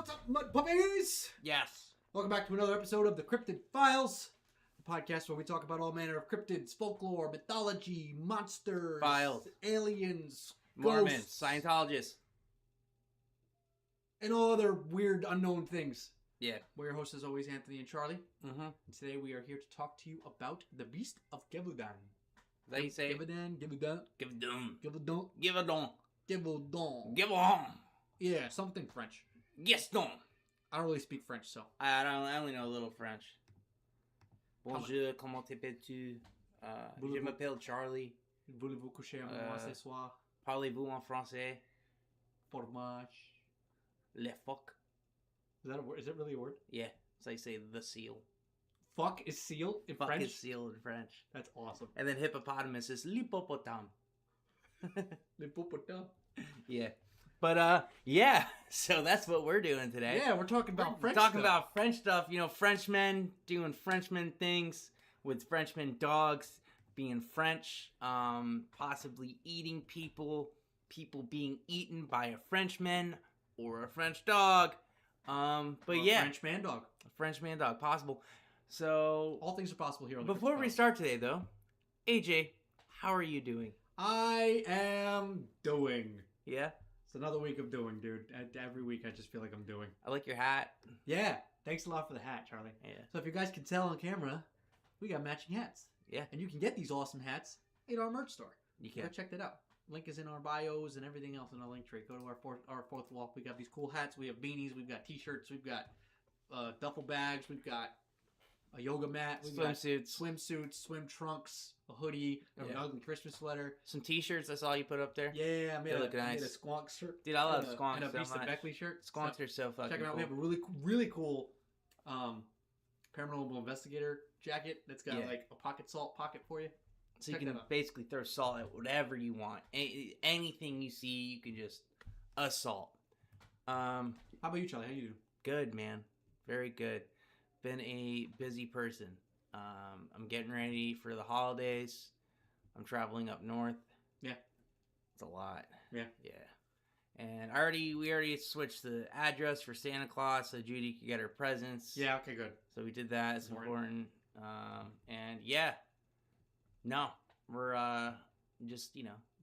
What's up, Mudpuppies? Yes. Welcome back to another episode of the Cryptid Files, the podcast where we talk about all manner of cryptids, folklore, mythology, monsters, Files, aliens, Mormons, ghosts, Scientologists, and all other weird, unknown things. Yeah. We're your hosts, as always, Anthony and Charlie. Mm-hmm. And today we are here to talk to you about the Beast of Gevaudan. Is that you say? Gevaudan. Gevaudan. Gevaudan. Gevaudan. Gevaudan. Gevaudan. Yeah, something French. Gaston. I don't really speak French, so. I only know a little French. Bonjour, comment t'appelles-tu? Je m'appelle Charlie. Voulez-vous coucher avec moi ce soir? Parlez-vous en français? Fromage. Le fuck. Is that a word? Is it really a word? Yeah. So you say the seal. Fuck is seal in Fuck French? is seal in French. That's awesome. And then hippopotamus is l'hippopotame. L'hippopotame. Yeah. But, yeah. So that's what we're doing today. Yeah, we're talking about French Talking stuff. about French stuff. You know, Frenchmen doing Frenchman things with Frenchman dogs being French. Possibly eating people. People being eaten by a Frenchman or a French dog. But yeah. French man dog. A French man dog. Possible. So. All things are possible here on the Before Cryptid we Files. start today, though, AJ, how are you doing? I am doing. Yeah? It's another week of doing, dude. Every week I just feel like I'm doing. I like your hat. Yeah. Thanks a lot for the hat, Charlie. Yeah. So if you guys can tell on camera, we got matching hats. Yeah. And you can get these awesome hats in our merch store. You Go can. check that out. Link is in our bios and everything else in our link tree. Go to our fourth wall. We got these cool hats. We have beanies. We've got t-shirts. We've got duffel bags. We've got a yoga mat. We've Swimsuits. got swimsuits, swim trunks, a hoodie, an Yeah. ugly Christmas sweater. Some t-shirts I saw you put up there. Yeah, I made, They a, look I made a nice. squonk shirt. Dude, I love and squonks and a so Beast of much. Beckley shirt. Squonks So are so fucking check it out. cool. We have a really cool paranormal investigator jacket that's got like a pocket salt pocket for you. So check you that can out. basically throw salt at whatever you want. Anything you see, you can just assault. How about you, Charlie? How you doing? Good, man. Very good. Been a busy person. I'm getting ready for the holidays. I'm traveling up north. Yeah. It's a lot. Yeah. Yeah. And we already switched the address for Santa Claus so Judy could get her presents. Yeah. Okay. Good. So we did that. It's important. And yeah. No. We're just,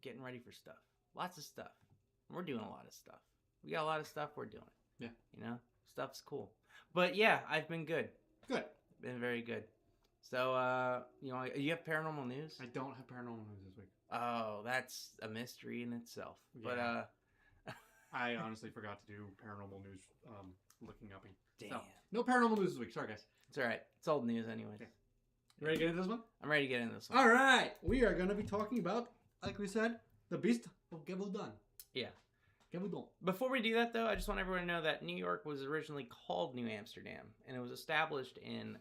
getting ready for stuff. Lots of stuff. We're doing a lot of stuff. We got a lot of stuff we're doing. Yeah. Stuff's cool. But yeah, I've been good. Good. Been very good. So, you have paranormal news? I don't have paranormal news this week. Oh, that's a mystery in itself. Yeah. But, I honestly forgot to do paranormal news looking upping. damn. So, no paranormal news this week. Sorry, guys. It's alright. It's old news anyways. Okay. You ready to get into this one? I'm ready to get into this one. All right. We are going to be talking about, like we said, the Beast of Gevaudan. Yeah. Gevaudan. Before we do that, though, I just want everyone to know that New York was originally called New Amsterdam, and it was established in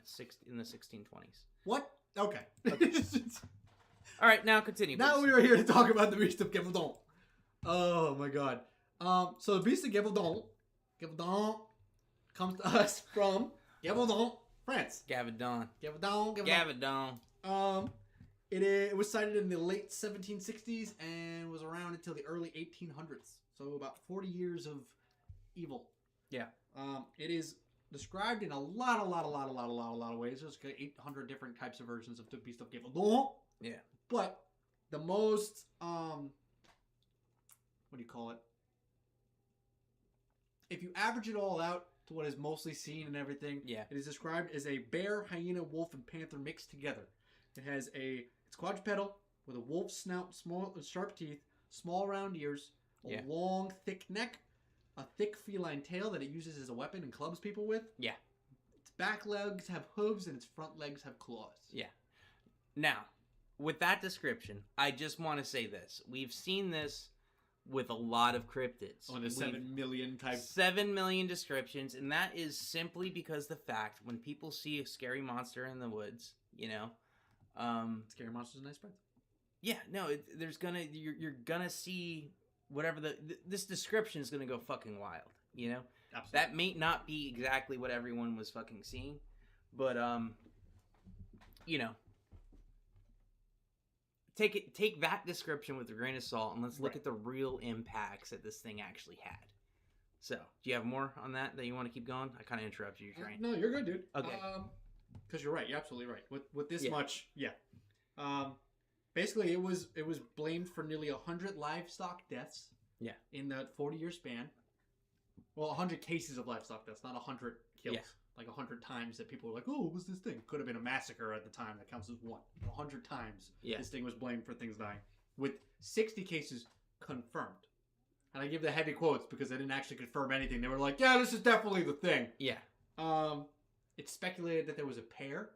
the 1620s. What? Okay. All right, now continue. Now please. we are here to talk about the Beast of Gevaudan. Oh my God. So the Beast of Gevaudan comes to us from Gevaudan, France. Gavadon. Gevaudan. It was sighted in the late 1760s and was around until the early 1800s. So about 40 years of evil. Yeah. It is described in a lot of ways. There's 800 different types of versions of the Beast of Gevaudan. Yeah. But the most, what do you call it? If you average it all out to what is mostly seen and everything, Yeah. it is described as a bear, hyena, wolf, and panther mixed together. It's quadrupedal with a wolf's snout, small, sharp teeth, small round ears, a long, thick neck, a thick feline tail that it uses as a weapon and clubs people with. Yeah. Its back legs have hooves and its front legs have claws. Yeah. Now, with that description, I just want to say this. We've seen this with a lot of cryptids. On the 7 million type. 7 million descriptions, and that is simply because the fact when people see a scary monster in the woods, Scary monsters and ice spreads? Yeah, no, you're gonna see whatever this description is gonna go fucking wild, Absolutely. That may not be exactly what everyone was fucking seeing, but take that description with a grain of salt and let's look at the real impacts that this thing actually had. So, do you have more on that you want to keep going? I kind of interrupted your train. No, you're good, dude. Okay. Because you're right. You're absolutely right. With this Yeah. much, yeah. Basically, it was blamed for nearly 100 livestock deaths. Yeah. In that 40-year span. Well, 100 cases of livestock deaths, not 100 kills. Yeah. Like 100 times that people were like, "Oh, what was this thing?" Could have been a massacre at the time. That counts as one. 100 times. Yeah. This thing was blamed for things dying, with 60 cases confirmed. And I give the heavy quotes because they didn't actually confirm anything. They were like, "Yeah, this is definitely the thing." Yeah. It's speculated that there was a pair,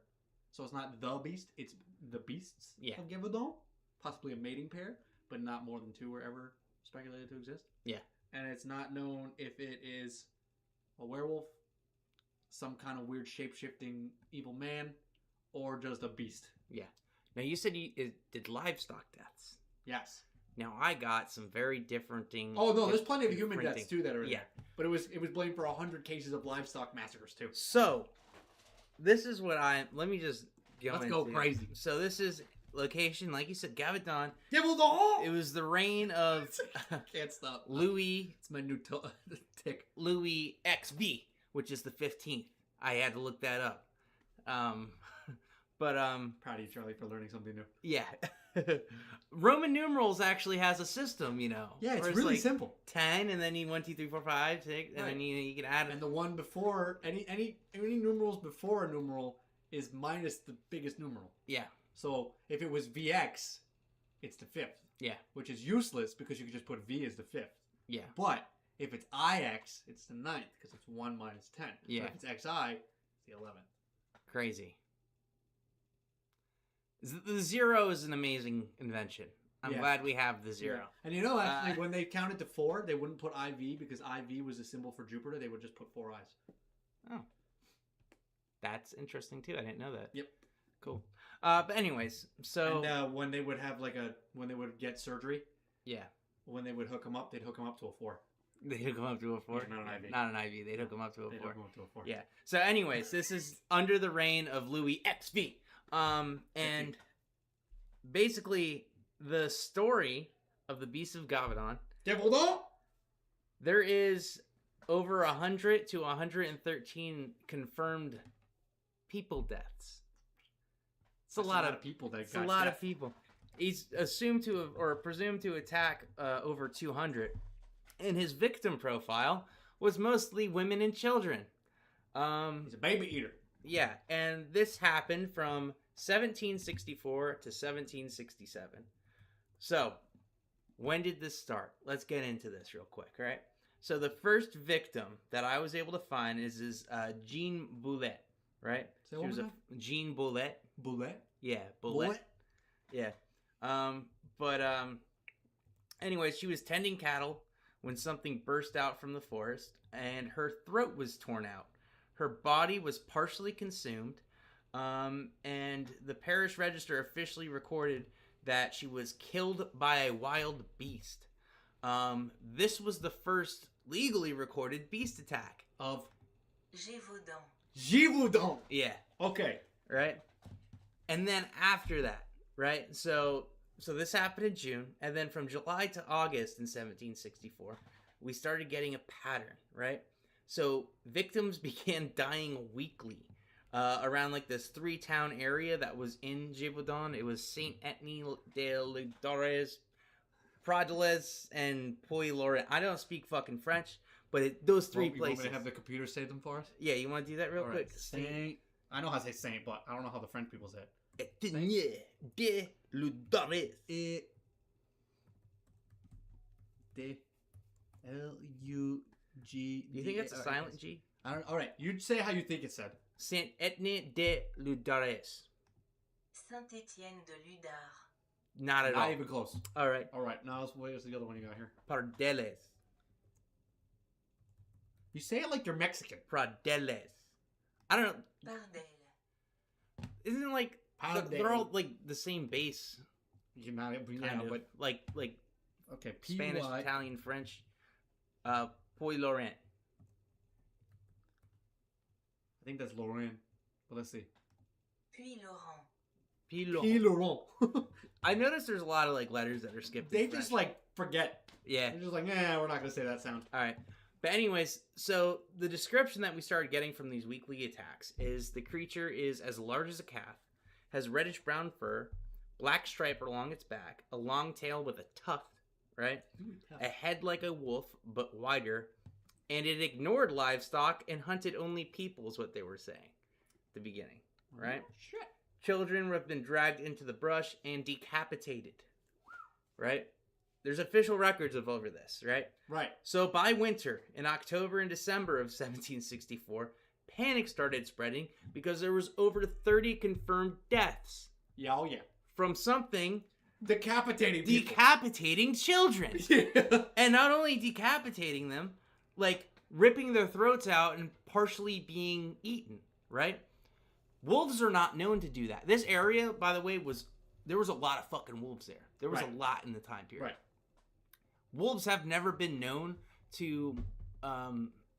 so it's not the beast; it's the beasts of Gevaudan, possibly a mating pair, but not more than 2 were ever speculated to exist. Yeah. And it's not known if it is a werewolf, some kind of weird shape-shifting evil man, or just a beast. Yeah. Now, you said it did livestock deaths. Yes. Now, I got some very different things. Oh, no, there's plenty of human deaths, too, that are in yeah. there. But it was blamed for 100 cases of livestock massacres, too. So, this is what let me just Let's go crazy. So, this is location, like you said, Gevaudan. Gevaudan! It was the reign of Can't stop. Louis. It's my new tick. Louis XV, which is the 15th. I had to look that up. But proud of you, Charlie, for learning something new. Yeah. Roman numerals actually has a system, you know. Yeah, it's really simple. 10, and then you 1, 2, 3, 4, 5, 6, and then you can add. And the one before any numerals before a numeral is minus the biggest numeral. Yeah. So if it was VX, it's the 5th. Yeah. Which is useless because you could just put V as the 5th. Yeah. But if it's IX, it's the 9th because it's 1 minus 10. Yeah. But if it's XI, it's the 11th. Crazy. The 0 is an amazing invention. I'm glad we have the 0. Yeah. And you know, actually, when they counted to 4, they wouldn't put IV because IV was a symbol for Jupiter. They would just put 4 eyes. Oh. That's interesting, too. I didn't know that. Yep. Cool. But anyways, so... And when they would have when they would get surgery... Yeah. When they would hook them up, they'd hook them up to a 4. They'd hook them up to a 4? Yeah, not an IV. Not an IV. They'd hook them up to a 4. They'd hook them up to a 4. Yeah. So anyways, this is under the reign of Louis XV. And basically, the story of the Beast of Gevaudan... Gevaudan? There is over 100 to 113 confirmed people deaths. It's a lot of people that It's a lot of people. He's assumed to have, or presumed to attack over 200. And his victim profile was mostly women and children. He's a baby eater. Yeah, and this happened from 1764 to 1767. So, when did this start? Let's get into this real quick, right? So, the first victim that I was able to find is Jean Boulet, right? So what was that? Jean Boulet. Boulet? Yeah, Boulet. Yeah. Anyway, she was tending cattle when something burst out from the forest, and her throat was torn out. Her body was partially consumed, and the parish register officially recorded that she was killed by a wild beast. This was the first legally recorded beast attack. Of? Gevaudan. Gevaudan! Yeah. Okay. Right? And then after that, right? So this happened in June, and then from July to August in 1764, we started getting a pattern, right? So victims began dying weekly around like this 3-town area that was in Gevaudan. It was Saint-Etienne de Ludores, Pradiles, and Puy-Laurent. I don't speak fucking French, but those 3 places. You want me to have the computer say them for us? Yeah, you want to do that real quick? Saint. I know how to say Saint, but I don't know how the French people say it. Etienne de Ludores. D-L-U-G. Do you think that's a silent G? I don't. All right, you say how you think it said. Saint-Etienne de Ludores. Saint-Étienne de Ludar. Not at all. Not even close. All right. All right, now what's the other one you got here? Pardeles. You say it like you're Mexican. Pradeles. I don't know. Pardel. Isn't it like they're all like the same base? You're not, Kind of. but like okay. Spanish, P-Y. Italian, French. Puy-Laurent. I think that's Lorraine. But let's see. Puy-Laurent. P-Laurent. I noticed there's a lot of like letters that are skipped. They in just French. like forget. Yeah. They're just like, we're not gonna say that sound. All right. But anyways, so the description that we started getting from these weekly attacks is the creature is as large as a calf, has reddish brown fur, black stripe along its back, a long tail with a tuft, right? A head like a wolf, but wider, and it ignored livestock and hunted only people is what they were saying at the beginning, right? Oh, shit. Children have been dragged into the brush and decapitated, right? There's official records of over this, right? Right. So by winter, in October and December of 1764, panic started spreading because there was over 30 confirmed deaths. Yeah, oh yeah. From something Decapitating people. decapitating children. Yeah. And not only decapitating them, like ripping their throats out and partially being eaten, right? Wolves are not known to do that. This area, by the way, there was a lot of fucking wolves there. There was Right. a lot in the time period. Right. Wolves have never been known to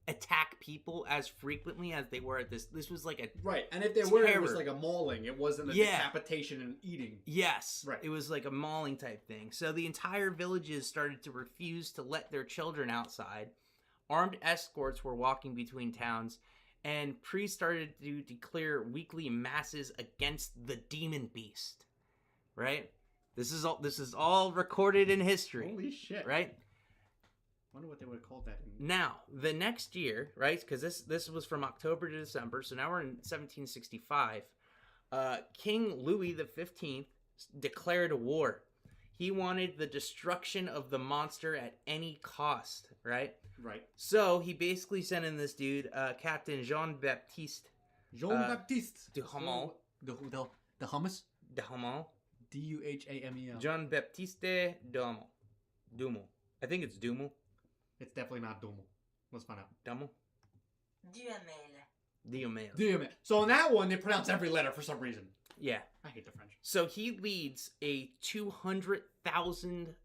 attack people as frequently as they were at this. This was like a Right. And if they were, it was terror. like a mauling. It wasn't a Yeah. decapitation and eating. yes, Right. it was like a mauling type thing. So the entire villages started to refuse to let their children outside. Armed escorts were walking between towns, and priests started to declare weekly masses against the demon beast. Right? This is all recorded in history. Holy shit. Right? Wonder what they would have called that. Now, the next year, right? Because this was from October to December, so now we're in 1765. King Louis XV declared a war. He wanted the destruction of the monster at any cost, right? Right. So he basically sent in this dude, Captain Jean-Baptiste Jean-Baptiste. Duhamel. The hummus? Duhamel. Duhamel. Jean-Baptiste Duhamel. I think it's Duhamel. It's definitely not Duhamel. Let's find out. Duhamel? Duhamel. Duhamel. So in that one, they pronounce every letter for some reason. Yeah. I hate the French. So he leads a 200,000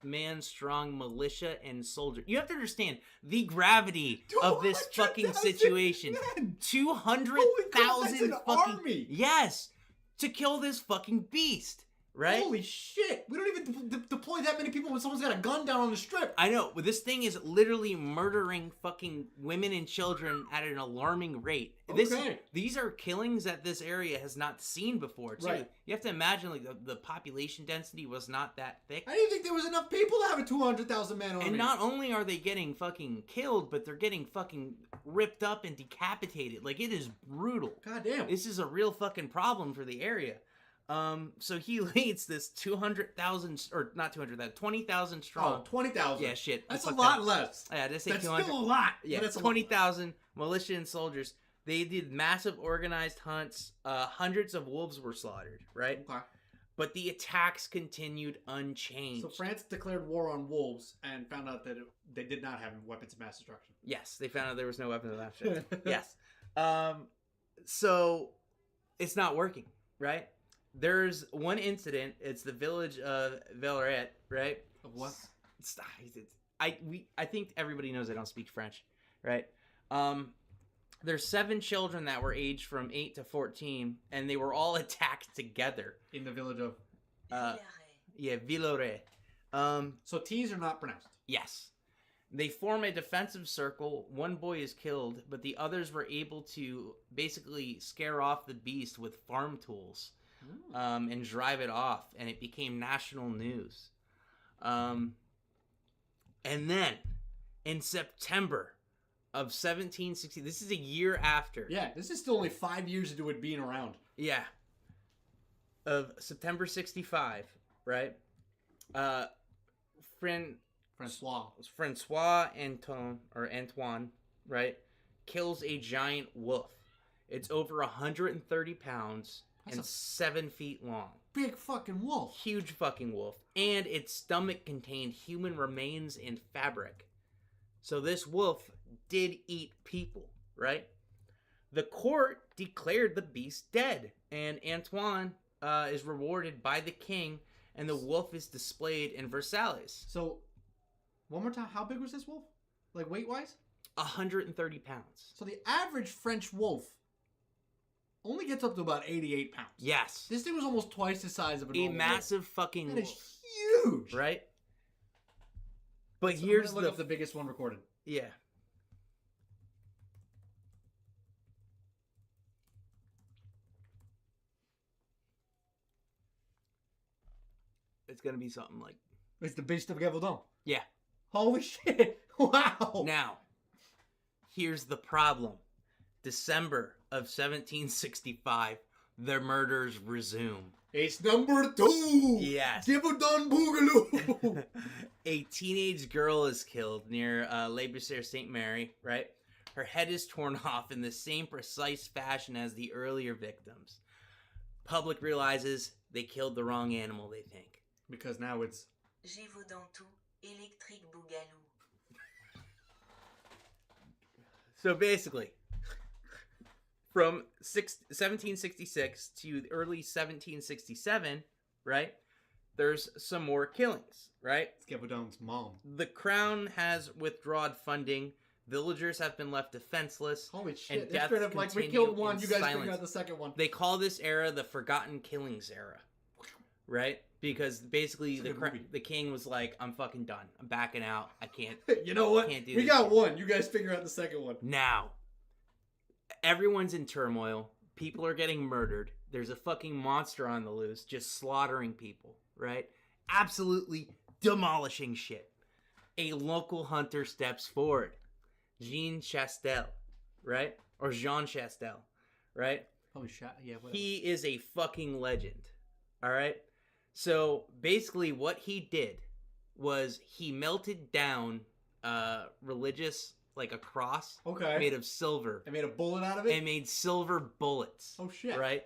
man strong militia and soldier. You have to understand the gravity of this fucking 200,000 situation. men! 200,000 That's an fucking army! Yes, to kill this fucking beast, right? Holy shit! We don't even deploy that many people when someone's got a gun down on the strip. I know, but this thing is literally murdering fucking women and children at an alarming rate. Okay. These are killings that this area has not seen before, too. Right. You have to imagine, like, the population density was not that thick. I didn't think there was enough people to have a 200,000 man army. And not only are they getting fucking killed, but they're getting fucking ripped up and decapitated. Like, it is brutal. God damn. This is a real fucking problem for the area. So he leads this 200,000, or not 200,000, 20,000 strong. Oh, 20,000. Yeah, shit. That's a fucked lot up. less. Yeah, did I say That's 200? still a lot. Yeah, but that's a lot. 20,000 militia and soldiers. They did massive organized hunts. Hundreds of wolves were slaughtered, right? Okay. But the attacks continued unchanged. So France declared war on wolves and found out that they did not have weapons of mass destruction. Yes, they found out there was no weapon of that shit. Yes. So it's not working, right? There's one incident. It's the village of Villeret, right? Of what? I think everybody knows I don't speak French, right? There's 7 children that were aged from 8 to 14, and they were all attacked together. In the village of... Villeret. So T's are not pronounced. Yes. They form a defensive circle. One boy is killed, but the others were able to basically scare off the beast with farm tools. And drive it off, and it became national news. And then, in September of 1760, this is a year after. Yeah, this is still only 5 years into it being around. Yeah. Of September 65, right? Francois Antoine, right, kills a giant wolf. It's over 130 pounds. And 7 feet long. Big fucking wolf. Huge fucking wolf. And its stomach contained human remains and fabric. So this wolf did eat people, right? The court declared the beast dead. And Antoine is rewarded by the king. And the wolf is displayed in Versailles. So, one more time, how big was this wolf? Like weight-wise? 130 pounds. So the average French wolf only gets up to about 88 pounds. Yes. This thing was almost twice the size of a A normal massive fucking wolf. That wolf. is huge. Right? But So here's I'm gonna look up the biggest one recorded. Yeah. It's gonna be something like. It's the Beast of Gevaudan. Yeah. Holy shit! Wow. Now, here's the problem. December of 1765, the murders resume. It's number 2. Yes. Gevaudan Boogaloo. A teenage girl is killed near Le Bessere St. Mary, right? Her head is torn off in the same precise fashion as the earlier victims. Public realizes they killed the wrong animal, they think. Because now it's... Gevaudan tout, électrique bougalou. So basically, from 1766 to early 1767, right, there's some more killings, right? It's Gevaudan's mom. The crown has withdrawn funding. Villagers have been left defenseless. Holy shit. And They're straight up like, we killed one, you guys figure out the second one. They call this era the Forgotten Killings era, right? Because basically the king was like, I'm fucking done. I'm backing out. I can't. You know what? Can't do we this got shit. one. You guys figure out the second one. Now, everyone's in turmoil. People are getting murdered. There's a fucking monster on the loose just slaughtering people, right? Absolutely demolishing shit. A local hunter steps forward. Jean Chastel, right? Or Jean Chastel, right? Probably shot. Yeah, whatever. He is a fucking legend, all right? So basically what he did was he melted down religious, like a cross made of silver. And made a bullet out of it? And made silver bullets. Oh, shit. Right?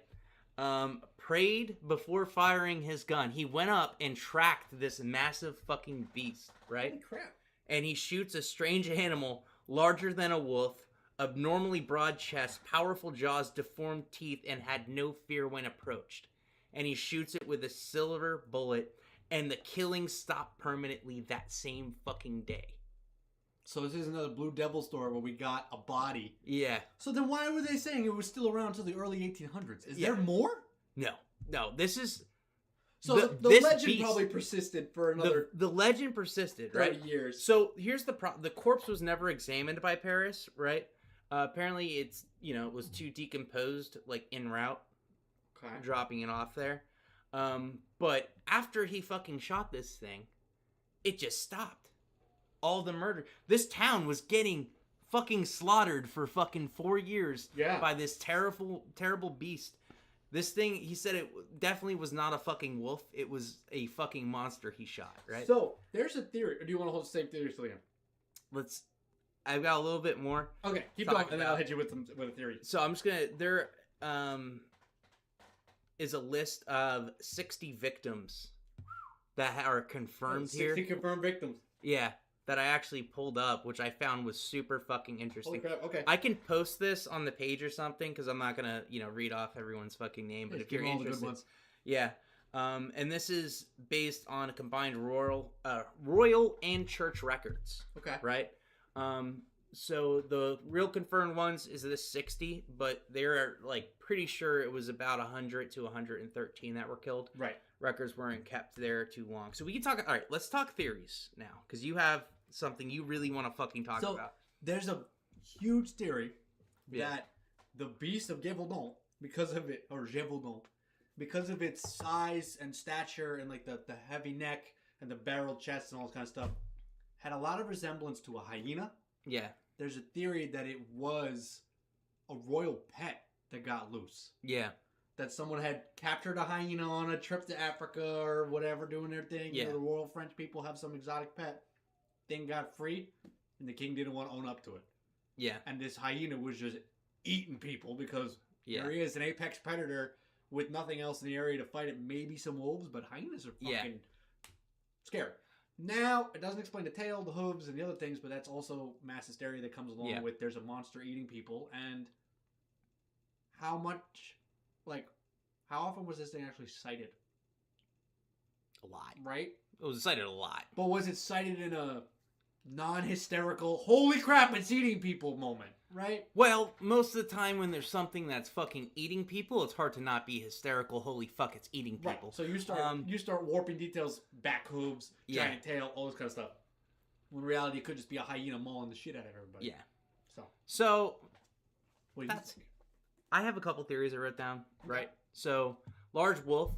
Prayed before firing his gun. He went up and tracked this massive fucking beast, right? Holy crap. And he shoots a strange animal larger than a wolf, abnormally broad chest, powerful jaws, deformed teeth, and had no fear when approached. And he shoots it with a silver bullet, and the killing stopped permanently that same fucking day. So this is another Blue Devil story where we got a body. Yeah. So then why were they saying it was still around until the early 1800s? Is there more? No, this is... So the legend beast, probably persisted for another... The legend persisted, 30 right? years. So here's the problem. The corpse was never examined by Paris, right? Apparently it's, it was too decomposed, like, en route. Okay. Dropping it off there. But after he fucking shot this thing, it just stopped. All the murder. This town was getting fucking slaughtered for fucking 4 years by this terrible beast. This thing, he said it definitely was not a fucking wolf. It was a fucking monster he shot, right? So, there's a theory. Or do you want to hold the same theory, Liam? I've got a little bit more. Okay, keep going, and then I'll hit you with a theory. So I'm just gonna, there is a list of 60 victims that are confirmed 60 here. 60 confirmed victims. Yeah, that I actually pulled up, which I found was super fucking interesting. Holy crap, okay. I can post this on the page or something, because I'm not gonna, read off everyone's fucking name, but if you're interested. Yeah. And this is based on a combined royal and church records. Okay. Right? So the real confirmed ones is this 60, but they're like pretty sure it was about 100 to 113 that were killed. Right. Records weren't kept there too long. So we can talk. All right, let's talk theories now, because you have something you really want to fucking talk about. There's a huge theory that the Beast of Gevaudan, because of its size and stature and like the heavy neck and the barrel chest and all this kind of stuff, had a lot of resemblance to a hyena. Yeah. There's a theory that it was a royal pet that got loose. Yeah. That someone had captured a hyena on a trip to Africa or whatever, doing their thing. Yeah. The royal French people have some exotic pet. Thing got free, and the king didn't want to own up to it. Yeah. And this hyena was just eating people because there he is, an apex predator with nothing else in the area to fight it. Maybe some wolves, but hyenas are fucking scary. Now, it doesn't explain the tail, the hooves, and the other things, but that's also mass hysteria that comes along with there's a monster eating people. And how often was this thing actually sighted? A lot. Right? It was cited a lot. But was it cited in a non-hysterical, holy crap, it's eating people moment? Right? Well, most of the time when there's something that's fucking eating people, it's hard to not be hysterical. Holy fuck, it's eating people. Right. So you start warping details, back hooves, giant tail, all this kind of stuff. When in reality, it could just be a hyena mauling the shit out of everybody. Yeah. So what do you think? I have a couple theories I wrote down. Right. So large wolf,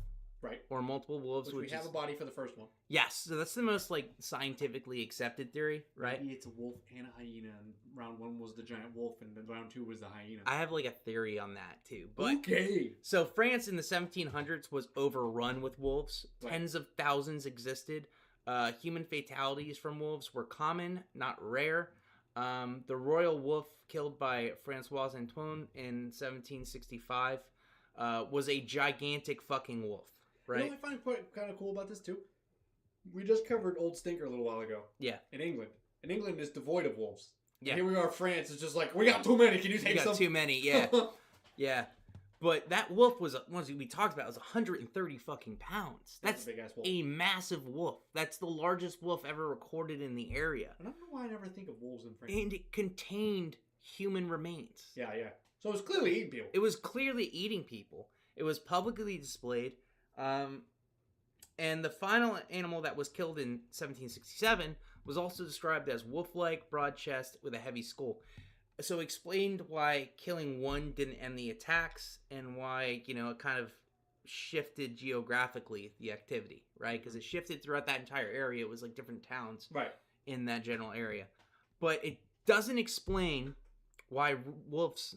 Right. Or multiple wolves, which we have a body for the first one. Yes, so that's the most like scientifically accepted theory, right? Maybe it's a wolf and a hyena, and round 1 was the giant wolf, and then round 2 was the hyena. I have like a theory on that too. But okay. So France in the 1700s was overrun with wolves. Right. Tens of thousands existed. Human fatalities from wolves were common, not rare. The royal wolf killed by Francois Antoine in 1765 was a gigantic fucking wolf. Right. You know what I find quite kind of cool about this too? We just covered Old Stinker a little while ago. Yeah. In England. And England is devoid of wolves. Yeah. And here we are, France. It's just like, we got too many. Can you take some? We got too many, yeah. Yeah. But that wolf was, once we talked about, was 130 fucking pounds. That's a big ass wolf. A massive wolf. That's the largest wolf ever recorded in the area. I don't know why I never think of wolves in France. And it contained human remains. Yeah, yeah. So it was clearly eating people. It was clearly eating people. It was publicly displayed. And the final animal that was killed in 1767 was also described as wolf-like, broad chest with a heavy skull. So explained why killing one didn't end the attacks and why, it kind of shifted geographically the activity, right? Because it shifted throughout that entire area. It was like different towns in that general area. But it doesn't explain why wolves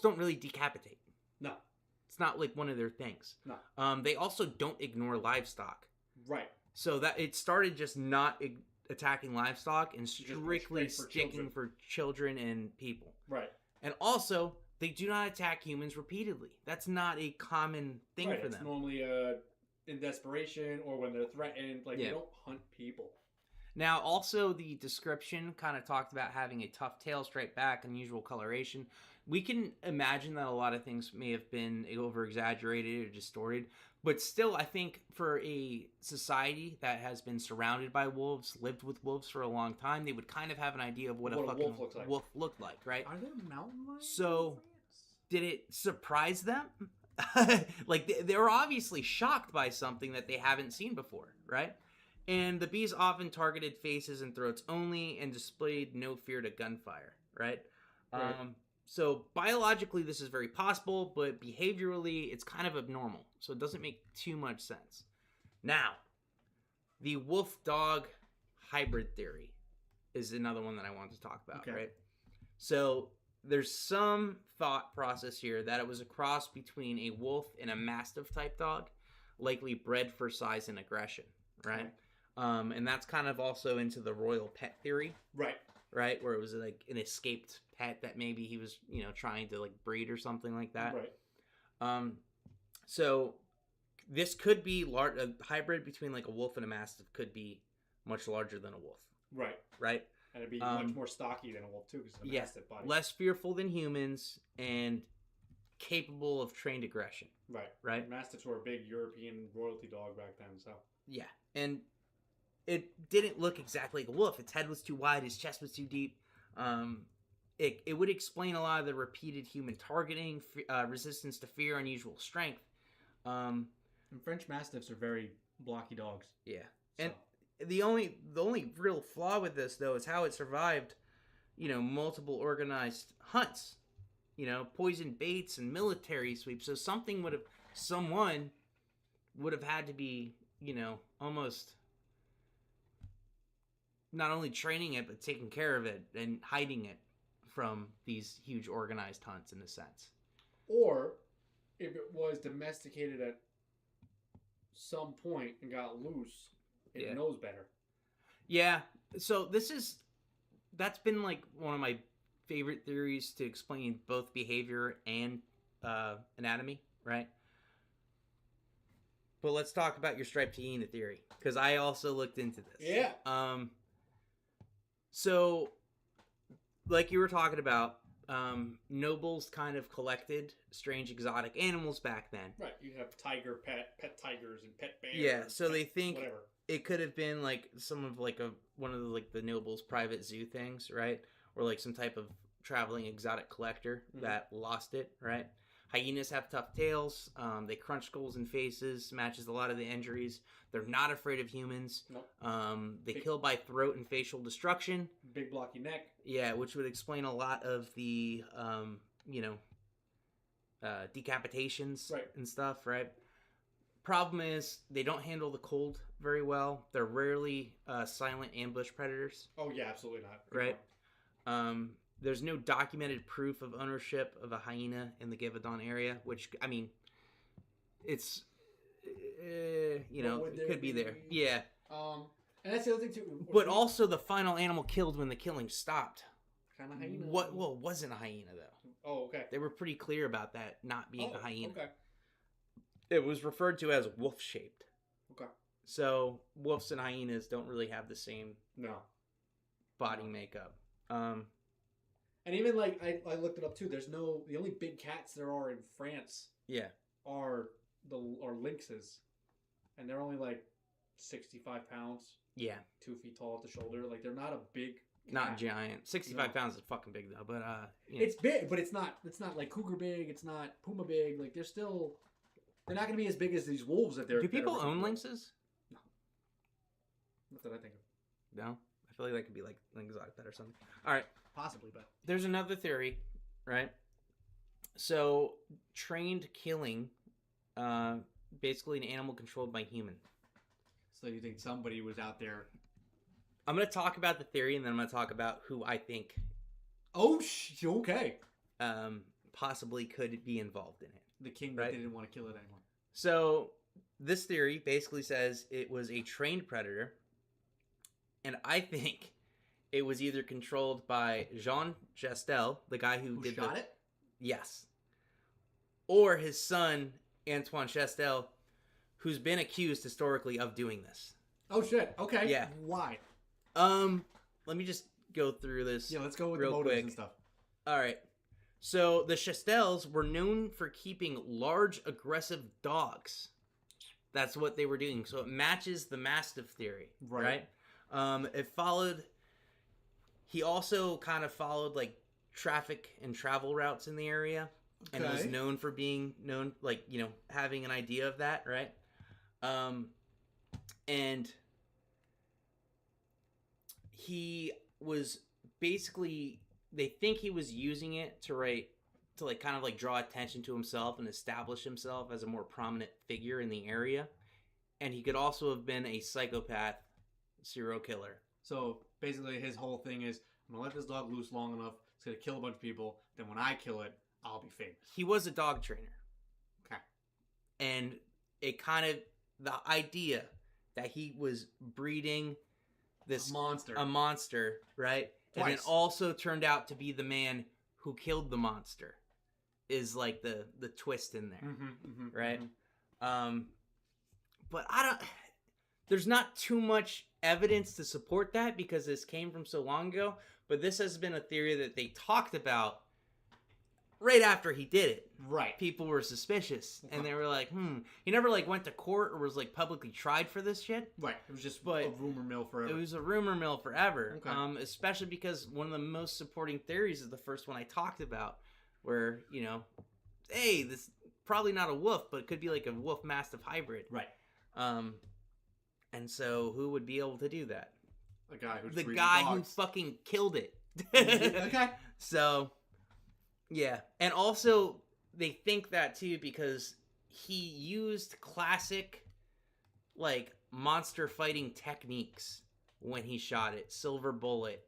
don't really decapitate. No. It's not like one of their things. No. They also don't ignore livestock. Right. So that it started just not attacking livestock and strictly sticking for children and people. Right. And also, they do not attack humans repeatedly. That's not a common thing for them. It's normally in desperation or when they're threatened. Like, they don't hunt people. Now, also, the description kind of talked about having a tough tail, straight back, unusual coloration. We can imagine that a lot of things may have been over-exaggerated or distorted. But still, I think for a society that has been surrounded by wolves, lived with wolves for a long time, they would kind of have an idea of what a fucking wolf looked like, right? Are there mountain lions? So, did it surprise them? Like, they were obviously shocked by something that they haven't seen before, right? And the bees often targeted faces and throats only and displayed no fear to gunfire, right? So biologically, this is very possible, but behaviorally, it's kind of abnormal. So it doesn't make too much sense. Now, the wolf-dog hybrid theory is another one that I want to talk about, right? So there's some thought process here that it was a cross between a wolf and a mastiff-type dog, likely bred for size and aggression, right? And that's kind of also into the royal pet theory. Right, where it was like an escaped pet that maybe he was, trying to like breed or something like that. So this could be a hybrid between like a wolf and a mastiff could be much larger than a wolf. Right. And it'd be much more stocky than a wolf too, because it's a mastiff body. Less fearful than humans and capable of trained aggression. Right. Mastiffs were a big European royalty dog back then, so. Yeah, and it didn't look exactly like a wolf. Its head was too wide. His chest was too deep. It would explain a lot of the repeated human targeting, resistance to fear, unusual strength. And French Mastiffs are very blocky dogs. Yeah. So. And the only real flaw with this, though, is how it survived, multiple organized hunts. Poison baits and military sweeps. So someone would have had to be, almost not only training it, but taking care of it and hiding it from these huge organized hunts in a sense. Or if it was domesticated at some point and got loose, it knows better. Yeah. So that's been like one of my favorite theories to explain both behavior and anatomy, right? But let's talk about your striped hyena theory, because I also looked into this. Yeah. So, like you were talking about, nobles kind of collected strange exotic animals back then. Right. You have pet tigers and pet bears. Yeah. So they think whatever. It could have been like one of the nobles' private zoo things, right? Or like some type of traveling exotic collector that lost it, right? Hyenas have tough tails. They crunch skulls and faces, matches a lot of the injuries. They're not afraid of humans. Nope. They kill by throat and facial destruction. Big blocky neck. Yeah, which would explain a lot of the, decapitations and stuff, right? Problem is, they don't handle the cold very well. They're rarely silent ambush predators. Oh yeah, absolutely not. Good Right. point. There's no documented proof of ownership of a hyena in the Gevaudan area, which, I mean, it's, it could be there. Yeah. And that's the other thing too. But also the final animal killed when the killing stopped. Kind of hyena. Well, it wasn't a hyena, though. Oh, okay. They were pretty clear about that not being a hyena. Okay. It was referred to as wolf-shaped. Okay. So wolves and hyenas don't really have the same body makeup. And even like I looked it up too. There's the only big cats there are in France. Yeah. Are lynxes, and they're only like 65 pounds. Yeah. 2 feet tall at the shoulder. Like they're not a big cat. Not giant. 65 pounds is fucking big though, but It's big, but it's not like cougar big, it's not puma big. Like they're not gonna be as big as these wolves that they're. Do people own lynxes? No. Not that I think of. No? I feel like that could be like an exotic pet or something. Alright. Possibly, but there's another theory, right? So trained killing, basically an animal controlled by human. So you think somebody was out there? I'm going to talk about the theory, and then I'm going to talk about who I think. Oh, okay. Possibly could be involved in it. The king that didn't want to kill it anymore. So this theory basically says it was a trained predator, and I think it was either controlled by Jean Gestel, the guy who did shot it. Yes. Or his son Antoine Gestel, who's been accused historically of doing this. Oh shit. Okay. Yeah. Why? Let me just go through this. Yeah, let's go with real the motives quick. and stuff. All right. So the Gestels were known for keeping large, aggressive dogs. That's what they were doing. So it matches the Mastiff theory, right? It followed. He also kind of followed like traffic and travel routes in the area, and was known for being known, like, having an idea of that, right? And he was basically, they think he was using it to kind of draw attention to himself and establish himself as a more prominent figure in the area. And he could also have been a psychopath serial killer. So basically his whole thing is, I'm going to let this dog loose long enough, it's going to kill a bunch of people, then when I kill it, I'll be famous. He was a dog trainer. Okay. And it kind of, the idea that he was breeding this a monster, right? Twice. And it also turned out to be the man who killed the monster is like the twist in there, right? But there's not too much evidence to support that because this came from so long ago, but this has been a theory that they talked about right after he did it. Right. People were suspicious, and they were like, He never went to court or was publicly tried for this shit. Right. It was just a rumor mill forever. It was a rumor mill forever. Okay. Especially because one of the most supporting theories is the first one I talked about, where, hey, this probably not a wolf, but it could be like a wolf mastiff hybrid. Right. And so who would be able to do that? The guy who fucking killed it. Okay. So, yeah. And also, they think that too because he used classic, monster fighting techniques when he shot it. Silver bullet.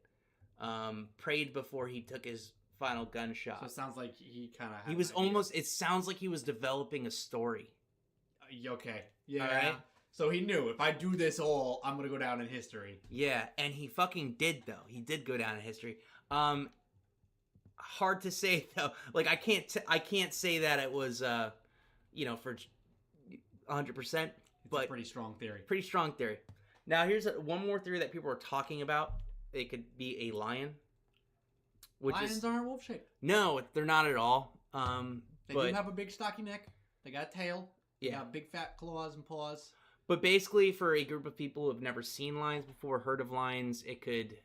Prayed before he took his final gunshot. So it sounds like he kind of had it sounds like he was developing a story. Okay. Yeah. All right? So he knew, if I do this all, I'm going to go down in history. Yeah, and he fucking did, though. He did go down in history. Hard to say, though. I can't say that it was, for 100%. But a pretty strong theory. Pretty strong theory. Now, here's one more theory that people are talking about. It could be a lion. Lions aren't wolf-shaped. No, they're not at all. They do have a big stocky neck. They got a tail. They got big fat claws and paws. But basically, for a group of people who have never seen lions before, heard of lions, it could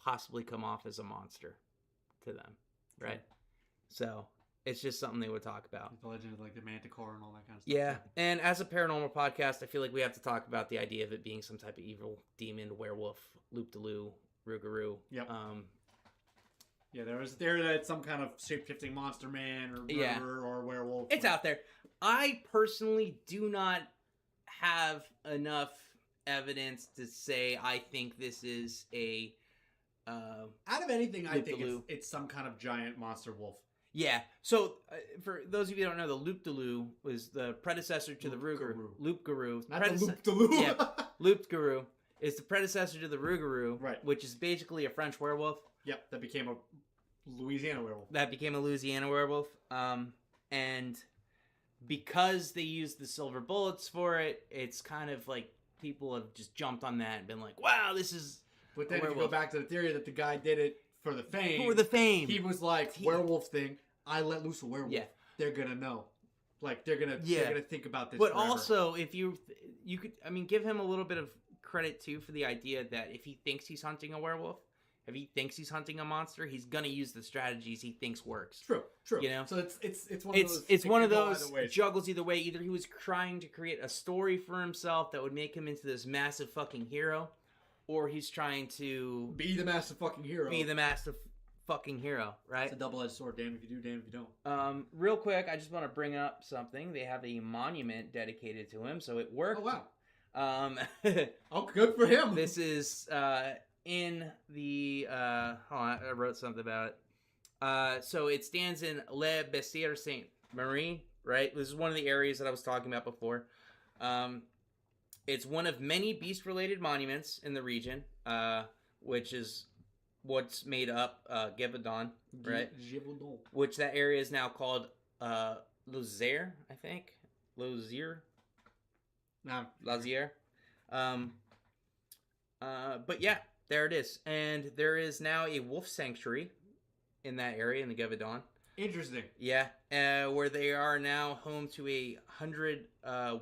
possibly come off as a monster to them, right? So it's just something they would talk about. The legend of the manticore and all that kind of stuff. Yeah, and as a paranormal podcast, I feel like we have to talk about the idea of it being some type of evil demon, werewolf, loop-de-loo, rougarou. Yep. Yeah, there's that some kind of shape-shifting monster man or murderer or werewolf. It's out there. I personally do not have enough evidence to say I think this is a out of anything, I think Loup-de-Loup. it's some kind of giant monster wolf. Yeah. So for those of you who don't know, the Loup-de-Loup was the predecessor to the Loup-garou. Not the Loup-de-Loup. Yeah. Loup-garou is the predecessor to the Rougarou, right? Which is basically a French werewolf. Yep, that became a Louisiana werewolf. And because they used the silver bullets for it, it's kind of like people have just jumped on that and been like, "Wow, this is." But then if you go back to the theory that the guy did it for the fame. He was like, werewolf thing. I let loose a werewolf. Yeah. They're gonna know. Like they're gonna think about this. But forever. Also, if you could, I mean, give him a little bit of credit too for the idea that if he thinks he's hunting a werewolf, if he thinks he's hunting a monster, he's gonna use the strategies he thinks works. True. You know, so it's one of those. It's one of those juggles either way. Either he was trying to create a story for himself that would make him into this massive fucking hero, or he's trying to be the massive fucking hero. Right? It's a double-edged sword. Damn if you do, damn if you don't. Real quick, I just want to bring up something. They have a monument dedicated to him, so it worked. Oh wow. Oh, good for him. This is in the hold on, I wrote something about it. So it stands in Le Bestiaire Saint Marie, right? This is one of the areas that I was talking about before. It's one of many beast-related monuments in the region, which is what's made up Gevaudan, right? Gevaudan. Which that area is now called Lozère, I think. Lozère. No. Lozère. But yeah, there it is. And there is now a wolf sanctuary in that area, in the Gevaudan. Interesting. Yeah, where they are now home to 100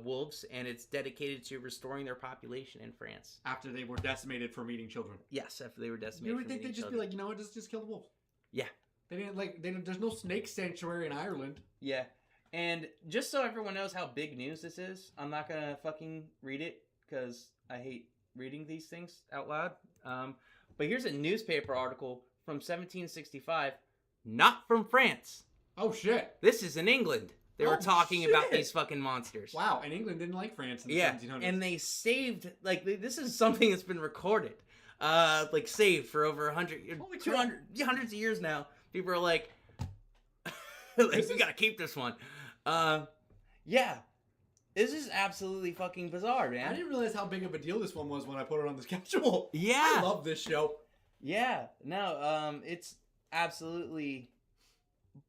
wolves, and it's dedicated to restoring their population in France. After they were decimated from eating children. Yes, after they were decimated. You would think they'd just be like, you know what, just kill the wolves. Yeah. They didn't. There's no snake sanctuary in Ireland. Yeah, and just so everyone knows how big news this is, I'm not gonna fucking read it because I hate reading these things out loud. But here's a newspaper article from 1765. Not from France. Oh, shit. This is in England. They were talking about these fucking monsters. Wow, and England didn't like France in the 1700s. And they saved, this is something that's been recorded. Saved for over 100, 200, hundreds of years now. People are like, we gotta keep this one. Yeah. This is absolutely fucking bizarre, man. I didn't realize how big of a deal this one was when I put it on the schedule. Yeah. I love this show. Yeah. No, it's absolutely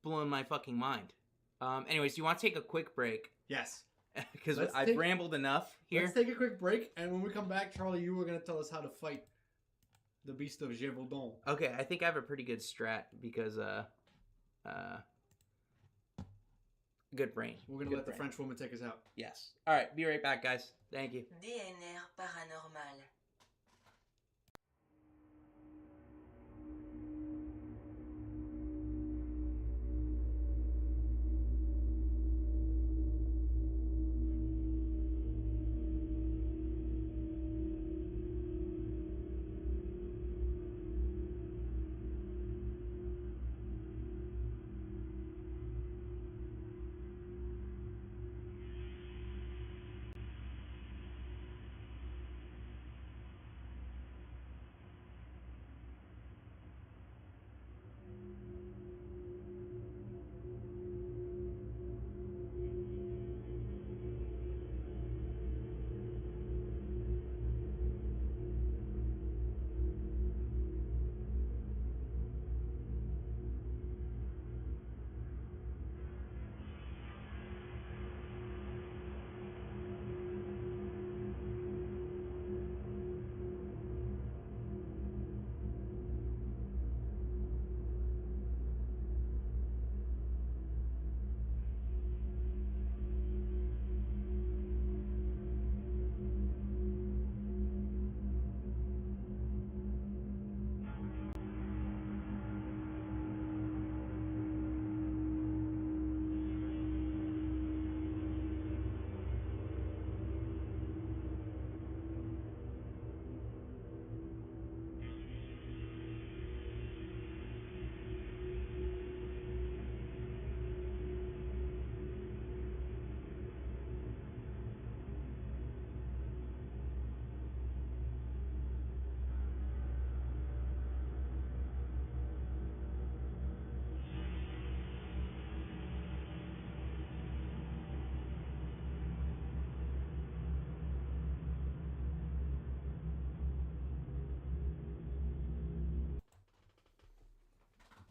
blown my fucking mind. Anyways, do you want to take a quick break? Yes. Because I've rambled enough here. Let's take a quick break, and when we come back, Charlie, you were going to tell us how to fight the Beast of Gevaudan. Okay, I think I have a pretty good strat because, good brain. We're going to let the French woman take us out. Yes. All right, be right back, guys. Thank you. DNR Paranormal.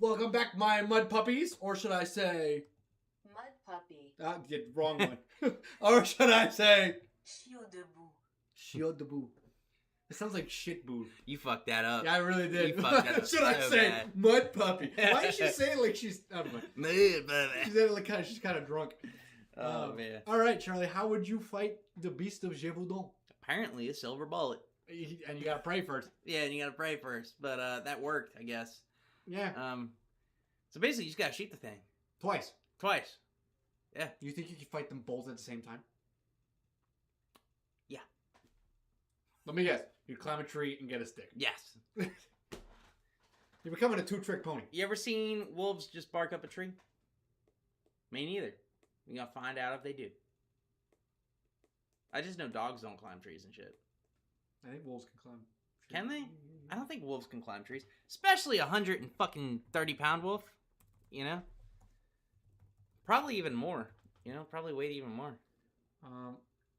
Welcome back, my mud puppies. Or should I say... Mudpuppy. Wrong one. Or should I say... Chiot debout. Chiot debout. It sounds like shit boo. You fucked that up. Yeah, I really did. You fucked that up Should I so say bad. mud puppy? Why did she say it like she's... I don't know. She said it like she's kind of drunk. Oh, man. All right, Charlie, how would you fight the Beast of Gevaudan? Apparently a silver bullet. And you gotta pray first. Yeah, and you gotta pray first. But that worked, I guess. Yeah. So basically, you just gotta shoot the thing. Twice. Yeah. You think you can fight them both at the same time? Yeah. Let me guess. You climb a tree and get a stick. Yes. You're becoming a two-trick pony. You ever seen wolves just bark up a tree? Me neither. We gotta find out if they do. I just know dogs don't climb trees and shit. I think wolves can climb. Can they? I don't think wolves can climb trees, especially 130-pound wolf. You know, probably even more. You know, probably weigh even more.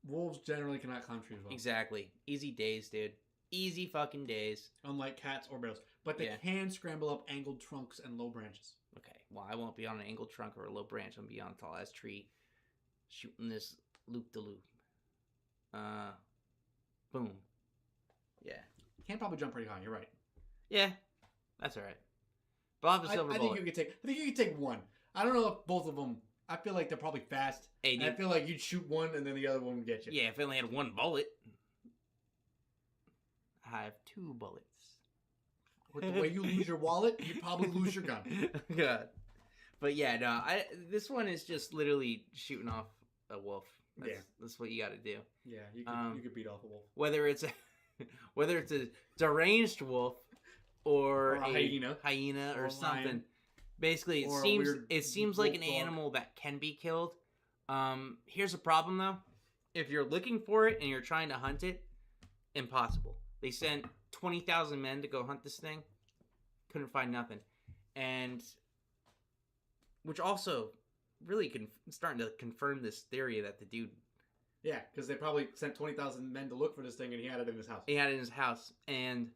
Wolves generally cannot climb trees well. Exactly. Easy days, dude. Easy fucking days. Unlike cats or bears, but they can scramble up angled trunks and low branches. Okay. Well, I won't be on an angled trunk or a low branch. I'm gonna be on a tall ass tree, shooting this loop de loop. Boom. Yeah. Can't probably jump pretty high. You're right. Yeah, that's all right. But I'll have a silver I bullet. think you could take one. I don't know if both of them. I feel like they're probably fast. Hey, and I feel like you'd shoot one and then the other one would get you. Yeah, if I only had one bullet. I have 2 bullets. With the way you lose your wallet, you'd probably lose your gun. God. But yeah, no. This one is just literally shooting off a wolf. That's what you got to do. Yeah, you could beat off a wolf. Whether it's a deranged wolf or a hyena or something. Lion. Basically, it seems like an animal that can be killed. Here's a problem though. If you're looking for it and you're trying to hunt it, impossible. They sent 20,000 men to go hunt this thing. Couldn't find nothing. And which also really starting to confirm this theory that the dude... Yeah, because they probably sent 20,000 men to look for this thing and he had it in his house. He had it in his house. And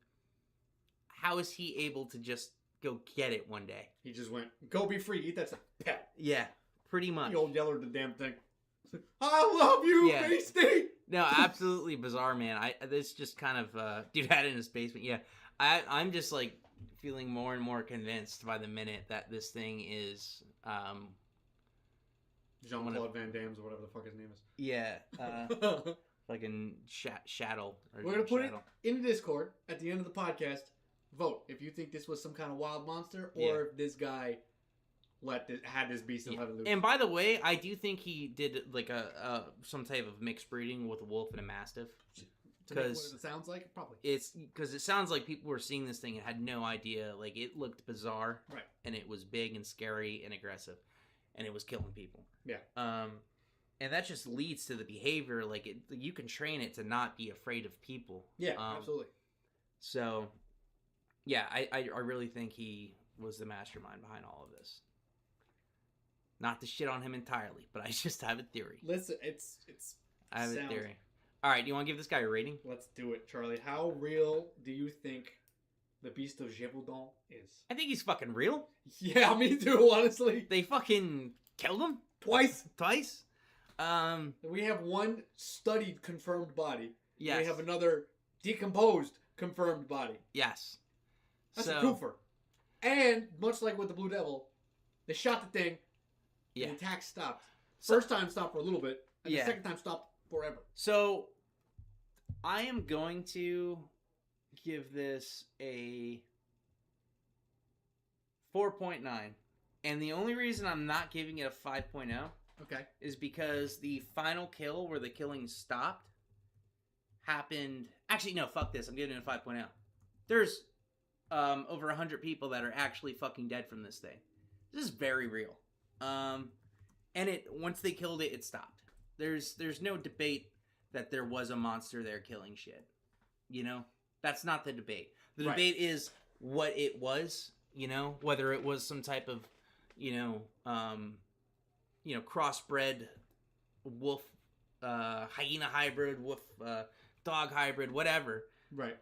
how is he able to just go get it one day? He just went, go be free, eat that stuff. Pet. Yeah, pretty much. The old yeller the damn thing. I love you, Beastie! No, absolutely bizarre, man. This just kind of... dude had it in his basement. Yeah, I'm just like feeling more and more convinced by the minute that this thing is... Jean-Claude Van Damme's or whatever the fuck his name is. Yeah. Fucking Shadow. We're going to put it in Discord at the end of the podcast. Vote if you think this was some kind of wild monster or if this guy had this beast and let it loose. And by the way, I do think he did like some type of mixed breeding with a wolf and a mastiff. Because what it sounds like? Probably. It's because it sounds like people were seeing this thing and had no idea. Like, it looked bizarre. Right. And it was big and scary and aggressive. And it was killing people. Yeah. And that just leads to the behavior. Like, you can train it to not be afraid of people. Yeah, absolutely. So, yeah, I really think he was the mastermind behind all of this. Not to shit on him entirely, but I just have a theory. Listen, I have a theory. All right, you want to give this guy a rating? Let's do it, Charlie. How real do you think the Beast of Gevaudan is? I think he's fucking real. Yeah, me too, honestly. They fucking killed him? Twice. We have one studied confirmed body. Yes. We have another decomposed confirmed body. Yes. That's a twofer. And, much like with the Blue Devil, they shot the thing, and the attack stopped. First time stopped for a little bit, and the second time stopped forever. So, I am going to give this a 4.9. And the only reason I'm not giving it a 5.0 is because the final kill where the killing stopped happened... Actually, no, fuck this. I'm giving it a 5.0. There's over 100 people that are actually fucking dead from this thing. This is very real. And once they killed it, it stopped. There's no debate that there was a monster there killing shit. You know? That's not the debate. The debate is what it was, you know? Whether it was some type of, crossbred wolf, hyena hybrid, wolf, dog hybrid, whatever. Right.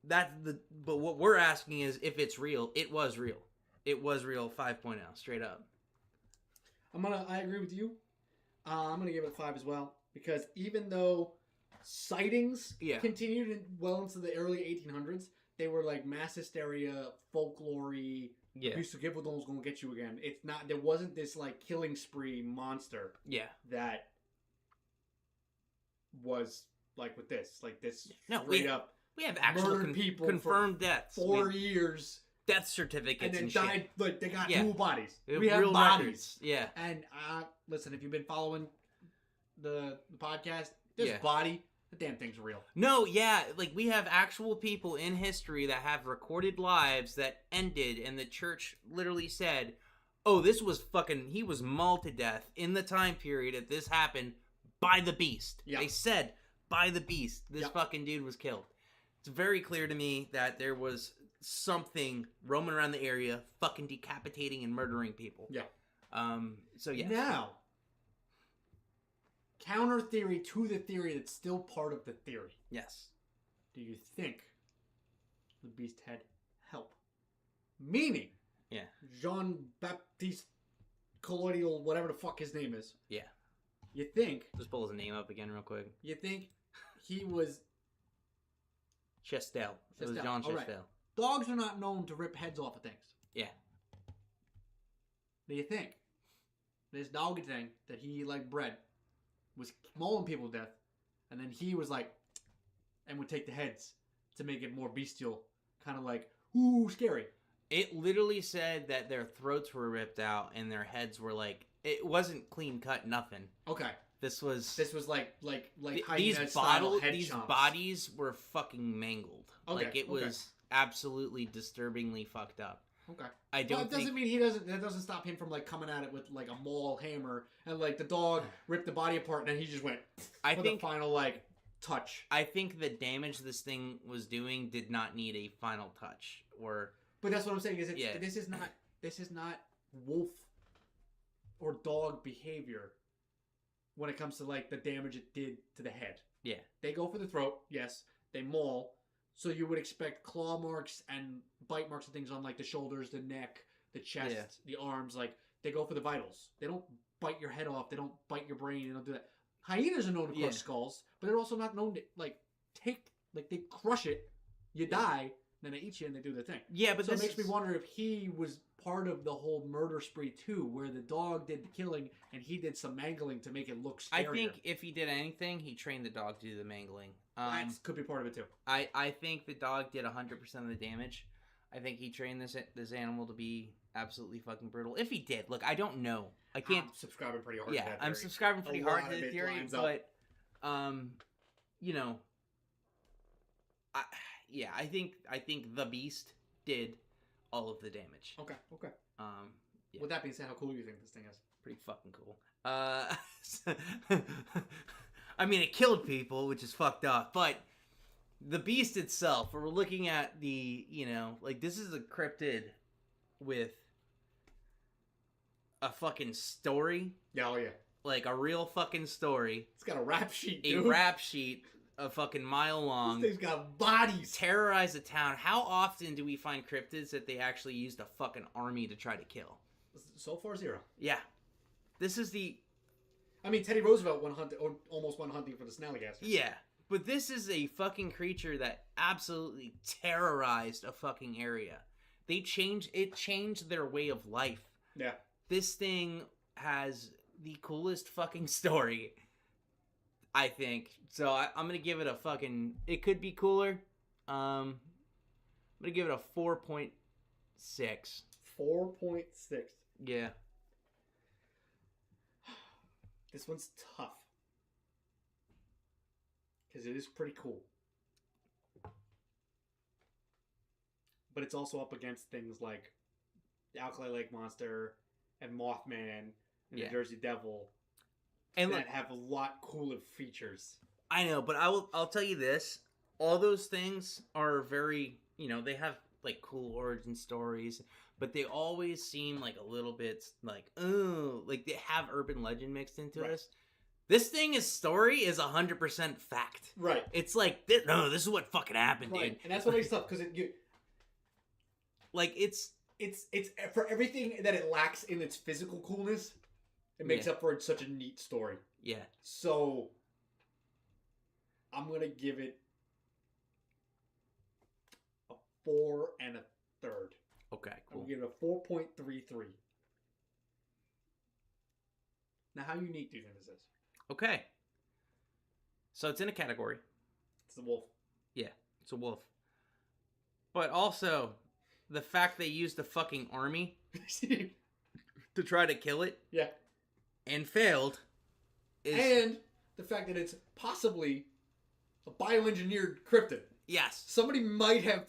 But what we're asking is if it's real. It was real. It was real 5.0, straight up. I agree with you. I'm gonna give it a 5 as well, because even though sightings continued well into the early 1800s, they were like mass hysteria, folklore-y. Beast of Gevaudan was gonna get you again. It's not. There wasn't this like killing spree monster. That was like with this, like this straight up. We have actual people confirmed deaths. 4 years. Death certificates and then and died. Shit. Like they got dual bodies. We have real bodies. Records. Yeah. And listen, if you've been following the podcast, this body, the damn thing's real. No, like we have actual people in history that have recorded lives that ended, and the church literally said, "Oh, this was fucking. He was mauled to death in the time period that this happened by the beast." They said by the beast, this fucking dude was killed. It's very clear to me that there was something roaming around the area, fucking decapitating and murdering people. So yeah. Now, counter theory to the theory that's still part of the theory. Yes. Do you think the beast had help? Meaning, Jean-Baptiste Colonial, whatever the fuck his name is. You think? Just pull his name up again real quick. You think he was Chastel. It was Jean Chastel. Right. Dogs are not known to rip heads off of things. Do you think this dog thing that he like bred was mauling people to death, and then he was like, and would take the heads to make it more bestial, kind of like, ooh, scary. It literally said that their throats were ripped out and their heads were like, it wasn't clean cut, nothing. Okay. This was like these bodies were fucking mangled. Okay. Like it was absolutely disturbingly fucked up. Okay. I don't. Well, it doesn't mean he doesn't. That doesn't stop him from like coming at it with like a maul hammer and like the dog ripped the body apart and then he just went. The final like touch. I think the damage this thing was doing did not need a final touch or. But that's what I'm saying. This is not wolf or dog behavior when it comes to like the damage it did to the head. Yeah. They go for the throat. Yes. They maul. So you would expect claw marks and bite marks and things on like the shoulders, the neck, the chest, the arms. Like they go for the vitals. They don't bite your head off. They don't bite your brain. They don't do that. Hyenas are known to crush skulls, but they're also not known to like they crush it. You die. Then they eat you and they do their thing. Yeah, but so it makes me wonder if he was part of the whole murder spree too, where the dog did the killing and he did some mangling to make it look scarier. I think if he did anything, he trained the dog to do the mangling. That could be part of it too. I think the dog did 100% of the damage. I think he trained this animal to be absolutely fucking brutal. If he did, look, I don't know. I can't. I'm subscribing pretty hard. Yeah, to that I'm subscribing pretty hard to the theory, but you know, I think the beast did all of the damage. Okay. Yeah. With that being said, how cool do you think this thing is? Pretty fucking cool. I mean, it killed people, which is fucked up, but the beast itself, we're looking at the, like this is a cryptid with a fucking story. Yeah, oh yeah. Like a real fucking story. It's got a rap sheet, dude. A rap sheet. A fucking mile long. This thing's got bodies. Terrorize the town. How often do we find cryptids that they actually used a fucking army to try to kill? So far, zero. Yeah. This is the... I mean, Teddy Roosevelt almost went hunting for the snallygaster. Yeah. But this is a fucking creature that absolutely terrorized a fucking area. It changed their way of life. Yeah. This thing has the coolest fucking story, I think. So I'm going to give it a fucking... It could be cooler. I'm going to give it a 4.6. 4.6. Yeah. This one's tough. Because it is pretty cool. But it's also up against things like the Alkali Lake Monster and Mothman and the Jersey Devil. And that have a lot cooler features. I know, but I'll tell you this. All those things are very, they have like cool origin stories, but they always seem like a little bit like, ooh, like they have urban legend mixed into this. This thing's story is 100% fact. Right. It's like, no, this is what fucking happened, dude. And that's what makes it tough, because it's for everything that it lacks in its physical coolness, it makes up for it such a neat story. Yeah. So I'm gonna give it a 4 1/3. Okay, cool. I'm gonna give it a 4.33. Now, how unique do you think this is? Okay. So it's in a category. It's the wolf. Yeah, it's a wolf. But also, the fact they used the fucking army to try to kill it. Yeah. And failed. And the fact that it's possibly a bioengineered cryptid. Yes. Somebody might have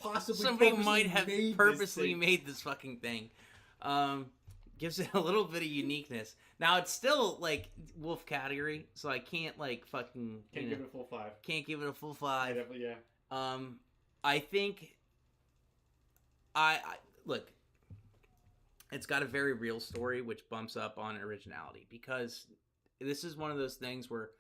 purposely made this fucking thing. Gives it a little bit of uniqueness. Now it's still like wolf category, so I can't like fucking Can't give it a full 5. Can't give it a full 5. Yeah. I think I look. It's got a very real story, which bumps up on originality, because this is one of those things where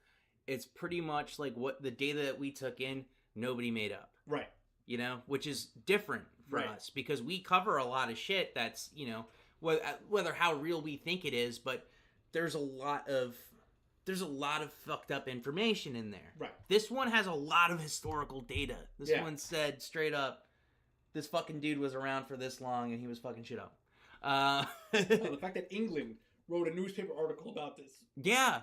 it's pretty much like what the data that we took in, nobody made up. Right. You know, which is different for us, because we cover a lot of shit that's, you know, whether how real we think it is, but there's a lot of fucked up information in there. Right. This one has a lot of historical data. This one said straight up, this fucking dude was around for this long and he was fucking shit up. The fact that England wrote a newspaper article about this. Yeah.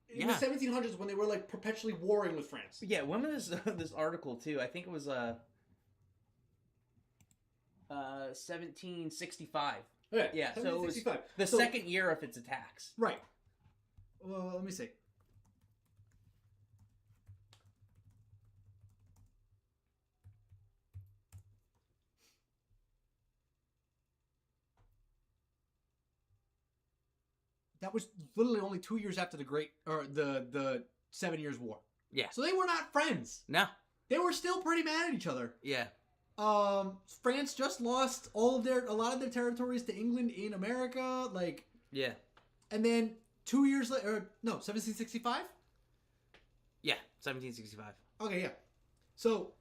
In the 1700s, when they were like perpetually warring with France. Yeah, when was this article too? I think it was 1765. Yeah, so it was the second year of its attacks. Right. Well, let me see. That was literally only 2 years after the 7 Years' War. Yeah. So they were not friends. No. They were still pretty mad at each other. Yeah. France just lost a lot of their territories to England in America, like. Yeah. And then 2 years later, 1765. Yeah, 1765. Okay, yeah. So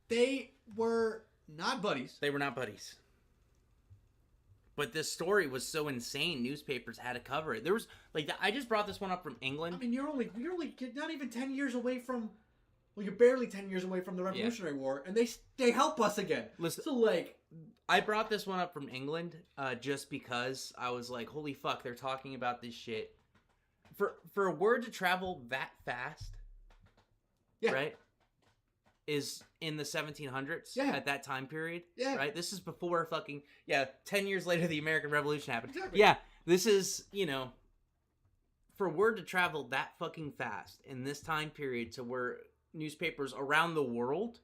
they were not buddies. They were not buddies. But this story was so insane, newspapers had to cover it. There was like I just brought this one up from England. I mean, you're not even 10 years away from. Well, you're barely 10 years away from the Revolutionary War, and they help us again. Listen, so like, I brought this one up from England just because I was like, holy fuck, they're talking about this shit. For a word to travel that fast, right, is in the 1700s at that time period. Yeah. Right? This is before fucking, 10 years later the American Revolution happened. Exactly. Yeah, this is, for a word to travel that fucking fast in this time period to where newspapers around the world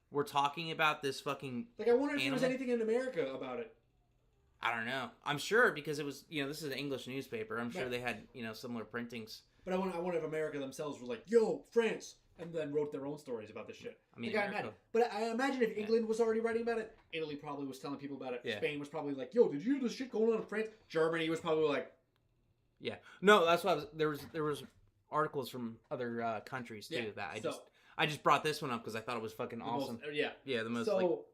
were talking about this fucking I wonder if there was anything in America about it. I don't know. I'm sure, because it was, this is an English newspaper. I'm sure they had, similar printings. But I wonder if America themselves were like, yo, France, and then wrote their own stories about this shit. I mean, I imagine. But I imagine if England was already writing about it, Italy probably was telling people about it. Yeah. Spain was probably like, yo, did you hear this shit going on in France? Germany was probably like... Yeah. No, that's why there was articles from other countries, too, that I just brought this one up because I thought it was fucking awesome. Yeah, the most... So,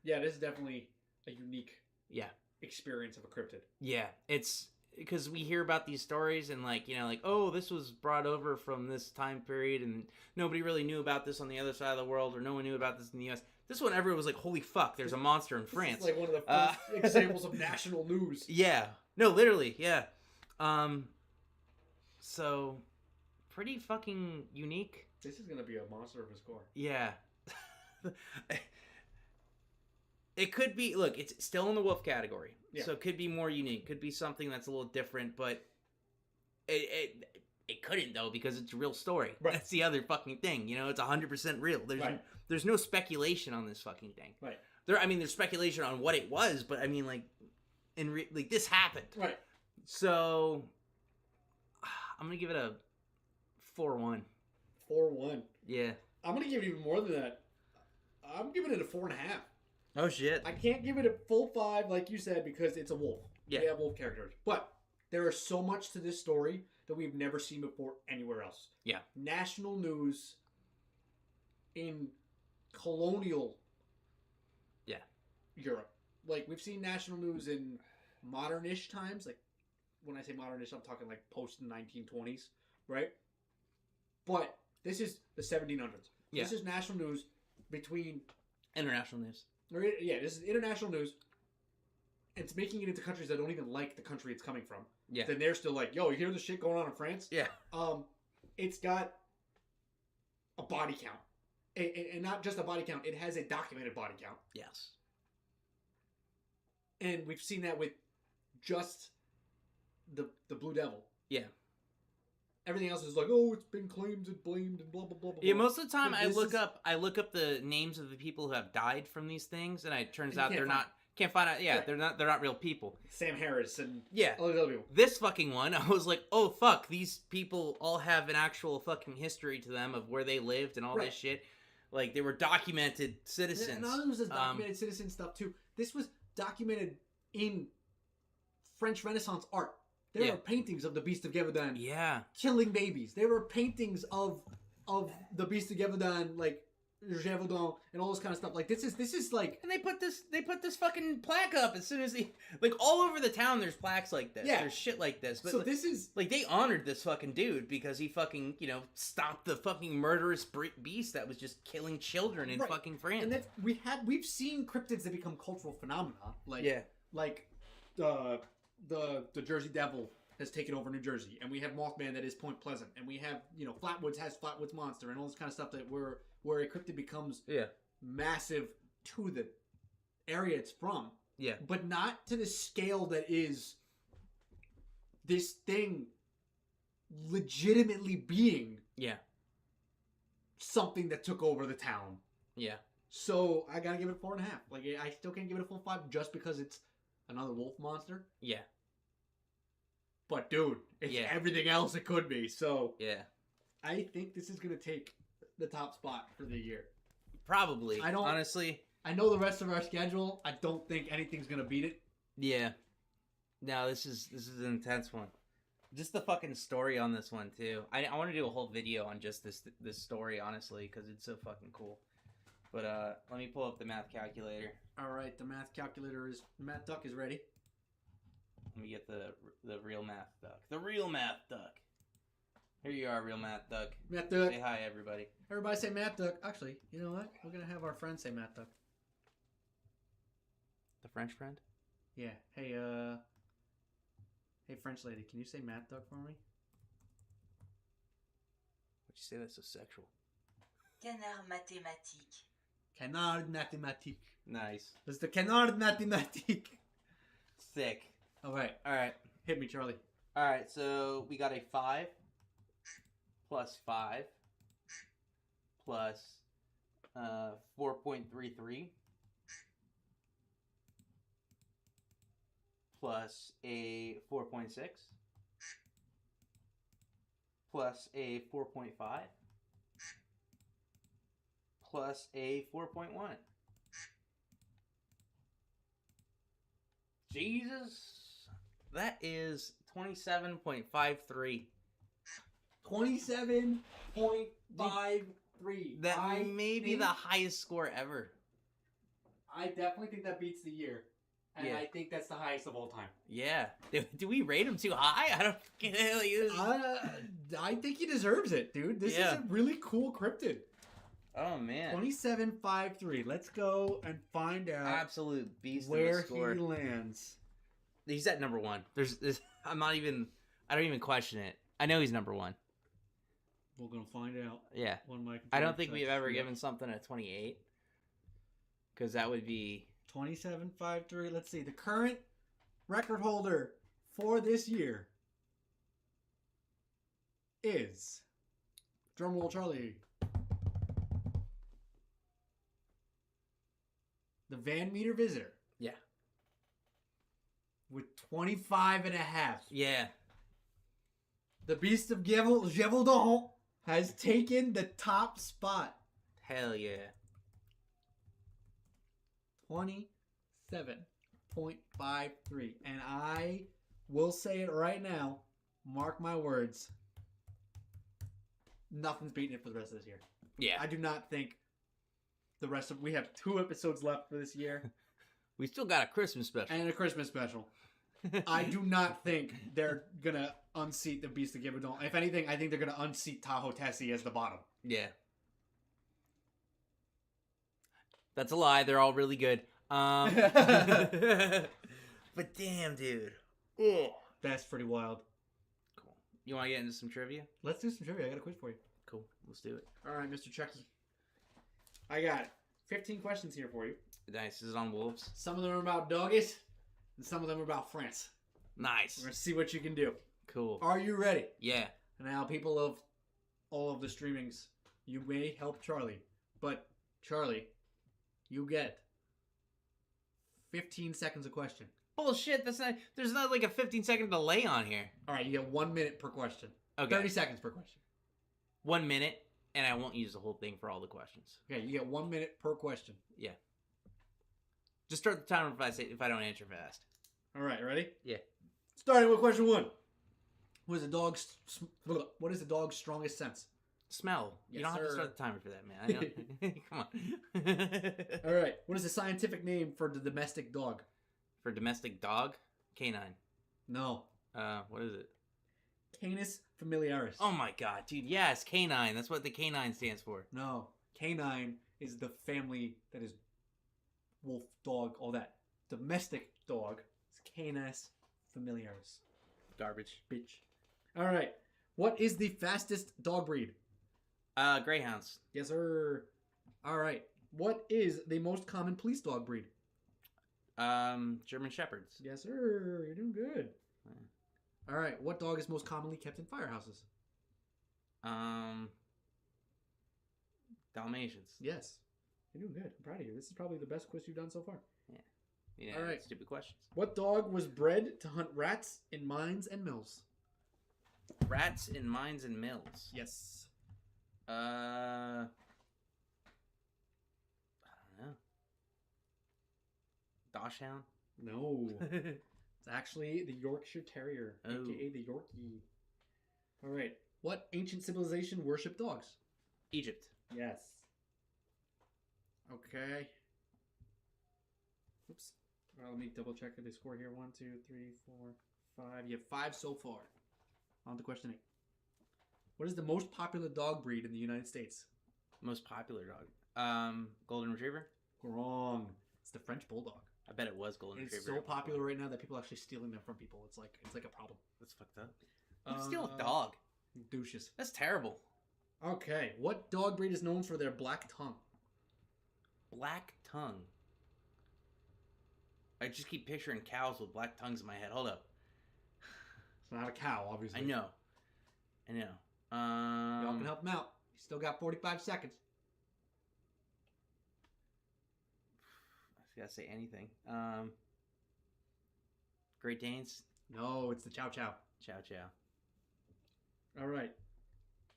this is definitely a unique experience of a cryptid. Yeah, it's... Because we hear about these stories and oh, this was brought over from this time period and nobody really knew about this on the other side of the world, or no one knew about this in the U.S. This one, everyone was like, holy fuck, there's a monster in France. It's like one of the first examples of national news. Yeah. No, literally, yeah. So, pretty fucking unique. This is going to be a monster of a score. Yeah. It could be, look, it's still in the wolf category. Yeah. So it could be more unique. Could be something that's a little different, but it couldn't, though, because it's a real story. Right. That's the other fucking thing. It's 100% real. There's no speculation on this fucking thing. Right. There's speculation on what it was, but I mean, this happened. Right. So I'm going to give it a 4-1. 4-1. Yeah. I'm going to give it even more than that. I'm giving it a 4.5. Oh, shit. I can't give it a full 5, like you said, because it's a wolf. Yeah. They have wolf characters. But there is so much to this story that we've never seen before anywhere else. Yeah. National news in colonial Europe. like we've seen national news in modern-ish times. Like when I say modern-ish, I'm talking like post 1920s, right? But this is the 1700s. Yeah. This is national news between international news. Yeah, this is international news. It's making it into countries that don't even like the country it's coming from. Yeah. Then they're still like, yo, you hear the shit going on in France? Yeah. It's got a body count. And not just a body count, it has a documented body count. Yes. And we've seen that with just the Blue Devil. Yeah. Everything else is like, oh, it's been claimed and blamed and blah blah blah blah. Yeah, most of the time But I this look is- up the names of the people who have died from these things, and it turns And you out can't they're find not. Can't find out. Yeah, Right. they're not real people. Sam Harris and Yeah. all these other people. This fucking one, I was like, oh fuck, these people all have an actual fucking history to them of where they lived and all Right. this shit. Like they were documented citizens. Not only was this documented citizen stuff too. This was documented in French Renaissance art. There Yeah. were paintings of the Beast of Gevaudan Yeah. killing babies. There were paintings of the Beast of Gevaudan, like Gevaudan, and all this kind of stuff. Like this is like And they put this fucking plaque up as soon as like all over the town. There's plaques like this. Yeah. There's shit like this. But so like, this is like they honored this fucking dude because he fucking stopped the fucking murderous beast that was just killing children in Right. fucking France. and that's we've seen cryptids that become cultural phenomena. Like like the Jersey Devil has taken over New Jersey, and we have Mothman that is Point Pleasant, and we have Flatwoods has Flatwoods Monster, and all this kind of stuff that where a cryptid becomes massive to the area it's from. Yeah. But not to the scale that is this thing legitimately being Yeah. something that took over the town. Yeah. So I gotta give it 4.5. Like I still can't give it a full 5 just because it's another wolf monster. Yeah. But dude, it's Yeah. everything else it could be. So Yeah. I think this is gonna take the top spot for the year. Probably. I don't- honestly. I know the rest of our schedule. I don't think anything's gonna beat it. Yeah. No, this is an intense one. Just the fucking story on this one too. I want to do a whole video on just this story, honestly, because it's so fucking cool. But let me pull up the math calculator. All right, the math duck is ready. Let me get the real math duck. The real math duck. Here you are, real math duck. Math duck. Say hi, everybody. Everybody say Matt Duck. Actually, you know what? We're gonna have our friend say Matt Duck. The French friend. Yeah. Hey, hey, French lady, can you say Matt Duck for me? Why'd you say that's so sexual? Canard mathématique. Canard mathématique. Nice. It's the canard mathématique. Sick. All right, All right. hit me, Charlie. All right. So we got a 5 plus 5 plus 4.33 plus a 4.6 plus a 4.5 plus a 4.1. Jesus, that is 27.53. 27.53. That may be the highest score ever. I definitely think that beats the year. And Yeah. I think that's the highest of all time. Yeah. Do we rate him too high? I don't I think he deserves it, dude. This is Yeah. a really cool cryptid. Oh man. 27.53. Let's go and find out Absolute beast where of a score. he lands. He's at number 1. There's I don't even question it. I know he's number 1. We're gonna find out. Yeah. When my I don't think we've ever given given something a 28. Because that would be 27.53. Let's see. The current record holder for this year is drumroll Charlie. The Van Meter Visitor. Yeah. With 25.5. Yeah. The Beast of Gevaudan has taken the top spot. Hell yeah. 27.53. And I will say it right now. Mark my words. Nothing's beating it for the rest of this year. Yeah. I do not think we have 2 episodes left for this year. We still got a Christmas special. And a Christmas special. I do not think they're going to unseat the Beast of Gevaudan. If anything, I think they're going to unseat Tahoe Tessie as the bottom. Yeah. That's a lie. They're all really good. But damn, dude. Ugh. That's pretty wild. Cool. You want to get into some trivia? Let's do some trivia. I got a quiz for you. Cool. Let's do it. All right, Mr. Chucky. I got 15 questions here for you. Nice. This is on wolves. Some of them are about doggies, and some of them are about France. Nice. We're going to see what you can do. Cool. Are you ready? Yeah. Now, people of all of the streamings, you may help Charlie, but Charlie, you get 15 seconds a question. Bullshit. There's not like a 15-second delay on here. All right, you get 1 minute per question. Okay. 30 seconds per question. 1 minute, and I won't use the whole thing for all the questions. Okay, you get 1 minute per question. Yeah. Just start the timer if I don't answer fast. All right, ready? Yeah. Starting with question 1. What is the dog's strongest sense? Smell. Yes, You don't have sir. to start the timer for that, man. Come on. All right. What is the scientific name for the domestic dog? For domestic dog? Canine. No. What is it? Canis familiaris. Oh my god, dude. Yes, canine. That's what the canine stands for. No. Canine is the family that is wolf, dog, all that. Domestic dog is Canis familiaris. Garbage. Bitch. All right. What is the fastest dog breed? Greyhounds. Yes, sir. All right. What is the most common police dog breed? German Shepherds. Yes, sir. You're doing good. All right. What dog is most commonly kept in firehouses? Dalmatians. Yes. You're doing good. I'm proud of you. This is probably the best quiz you've done so far. Yeah. All right. Stupid questions. What dog was bred to hunt rats in mines and mills? Rats in mines and mills. Yes. I don't know. Dachshund? No. It's actually the Yorkshire Terrier, Oh. aka the Yorkie. All right. What ancient civilization worshipped dogs? Egypt. Yes. Okay. Oops. Well, let me double check the score here. 1, 2, 3, 4, 5. You have 5 so far. On to question 8. What is the most popular dog breed in the United States? Most popular dog. Golden Retriever? Wrong. It's the French Bulldog. I bet it was Golden It's Retriever. so popular right now that people are actually stealing them from people. It's like a problem. That's fucked up. You steal a dog. Douches. That's terrible. Okay. What dog breed is known for their black tongue? Black tongue. I just keep picturing cows with black tongues in my head. Hold up. It's not a cow, obviously. I know. Y'all can help him out. He's still got 45 seconds. I gotta say anything. Great Danes. No, it's the Chow Chow. Chow chow. All right.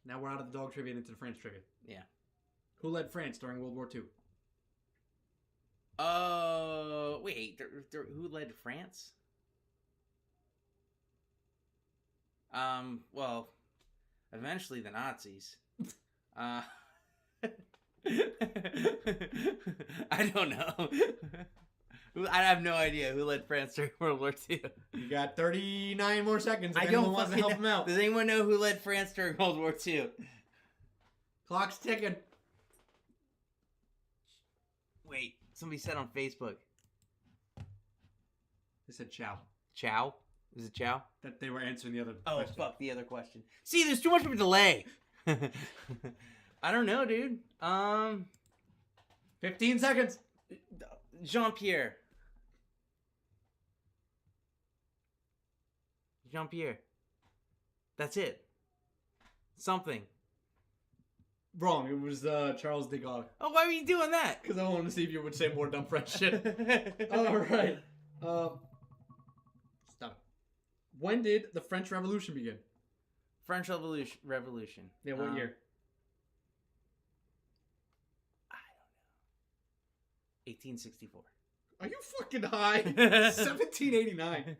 Now we're out of the dog trivia and into the France trivia. Yeah. Who led France during World War II? Wait. Who led France? Well, eventually the Nazis. I don't know. I have no idea who led France during World War II. You got 39 more seconds. If I anyone don't wants to fucking help him know. out. Does anyone know who led France during World War II? Clock's ticking. Wait, somebody said on Facebook. They said Chow. Chow? Is it Chow? That they were answering the other Oh, question. fuck, the other question. See, there's too much of a delay. I don't know, dude. 15 seconds. Jean-Pierre. Jean-Pierre. That's it. Something. Wrong. It was Charles de Gaulle. Oh, why were you doing that? Because I wanted to see if you would say more dumb French shit. All right. Stop. When did the French Revolution begin? French Revolution. Yeah, what year? I don't know. 1864. Are you fucking high? 1789.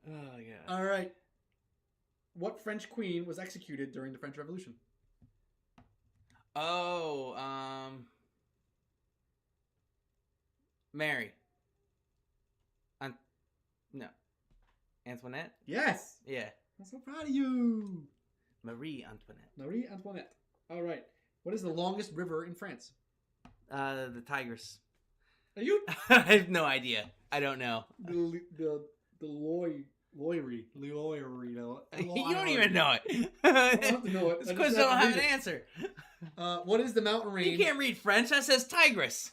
Oh, yeah. All right. What French queen was executed during the French Revolution? Oh, Mary. No. Antoinette? Yes. Yeah. I'm so proud of you. Marie Antoinette. Marie Antoinette. All right. What is the longest river in France? The Tigris. Are you I have no idea. I don't know. the Loire? No. You don't even know it. I don't have to know it. This I quiz just have don't to have read an it. answer. What is the mountain You range? can't read French. That says Tigris.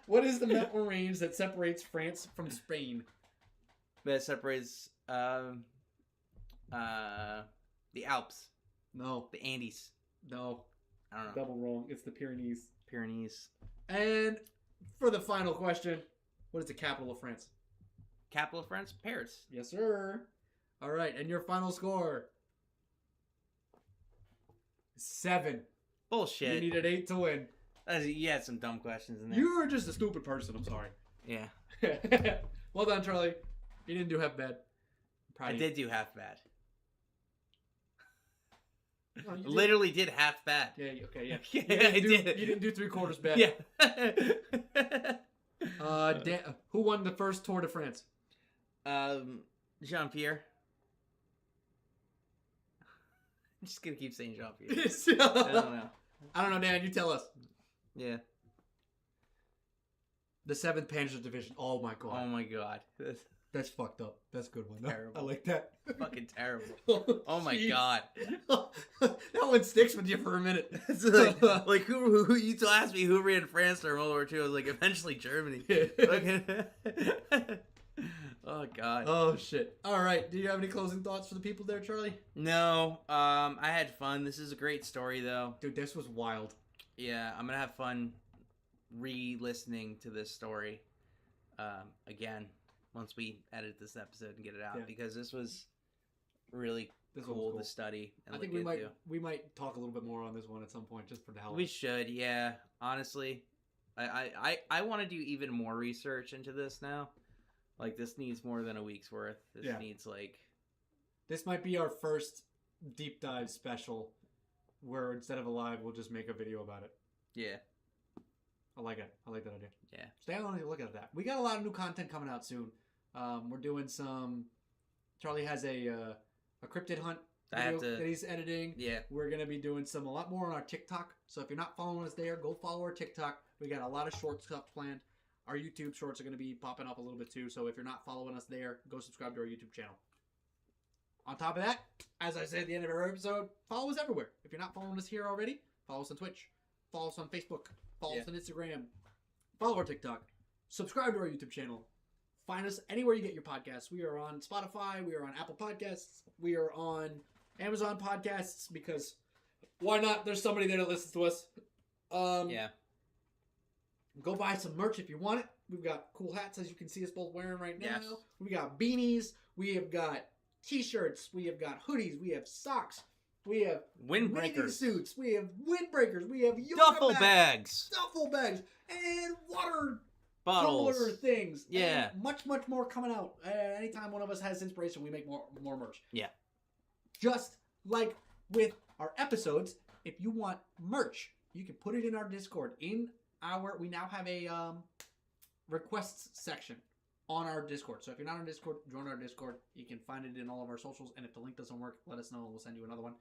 What is the mountain range that separates France from Spain? That separates the Alps, No. the Andes. No. I don't know. Double wrong. It's the Pyrenees. Pyrenees. And for the final question, what is the capital of France? Capital of France? Paris. Yes, sir. All right. And your final score? 7. Bullshit. You needed 8 to win. You had some dumb questions in there. You were just a stupid person. I'm sorry. Yeah. Well done, Charlie. You didn't do half bad. I did do half bad. No, you did. Literally did half bad. Yeah, okay, yeah. Yeah, I did. You didn't do 3/4 bad. Yeah. Who won the first Tour de France? Jean-Pierre. I'm just gonna keep saying Jean-Pierre. I I don't know. Dan. You tell us. Yeah. The 7th Panzer Division. Oh my god. Oh my god. That's That's fucked up. That's a good one. Terrible. I like that. fucking terrible. Oh my Jeez. god. That one sticks with you for a minute. It's like who you asked me who ran France during World War II. I was like, eventually Germany. Fucking- oh god. Oh shit. All right. Do you have any closing thoughts for the people there, Charlie? No. I had fun. This is a great story though. Dude, this was wild. Yeah, I'm gonna have fun re-listening to this story again once we edit this episode and get it out, Yeah. because this was really This one cool, was cool. to study and I look think into. we might talk a little bit more on this one at some point, just for the hell of We it. should, yeah. Honestly, I want to do even more research into this now. Like, this needs more than a week's worth. This Yeah. needs like This might be our first deep dive special, where instead of a live, we'll just make a video about it. yeah. I like it. I like that idea. Yeah. Stay on and look at that. We got a lot of new content coming out soon. We're doing some. Charlie has a cryptid hunt I have video to- that he's editing. Yeah. We're gonna be doing a lot more on our TikTok. So if you're not following us there, go follow our TikTok. We got a lot of short stuff planned. Our YouTube shorts are gonna be popping up a little bit too. So if you're not following us there, go subscribe to our YouTube channel. On top of that, as I said at the end of every episode, follow us everywhere. If you're not following us here already, follow us on Twitch, follow us on Facebook, follow us on Instagram, follow our TikTok, subscribe to our YouTube channel. Find us anywhere you get your podcasts. We are on Spotify. We are on Apple Podcasts. We are on Amazon Podcasts, because why not? There's somebody there that listens to us. Yeah. Go buy some merch if you want it. We've got cool hats, as you can see us both wearing right now. Yes. We got beanies. We have got t-shirts. We have got hoodies. We have socks. We have bathing Windbreakers. suits. We have windbreakers. We have yoga Duffel mats, bags. duffel bags, and water Bottles. tumbler things. Yeah. And much more coming out. Anytime one of us has inspiration, we make more merch. Yeah. Just like with our episodes, if you want merch, you can put it in our Discord. We now have a requests section on our Discord. So if you're not on Discord, join our Discord. You can find it in all of our socials. And if the link doesn't work, let us know and we'll send you another one.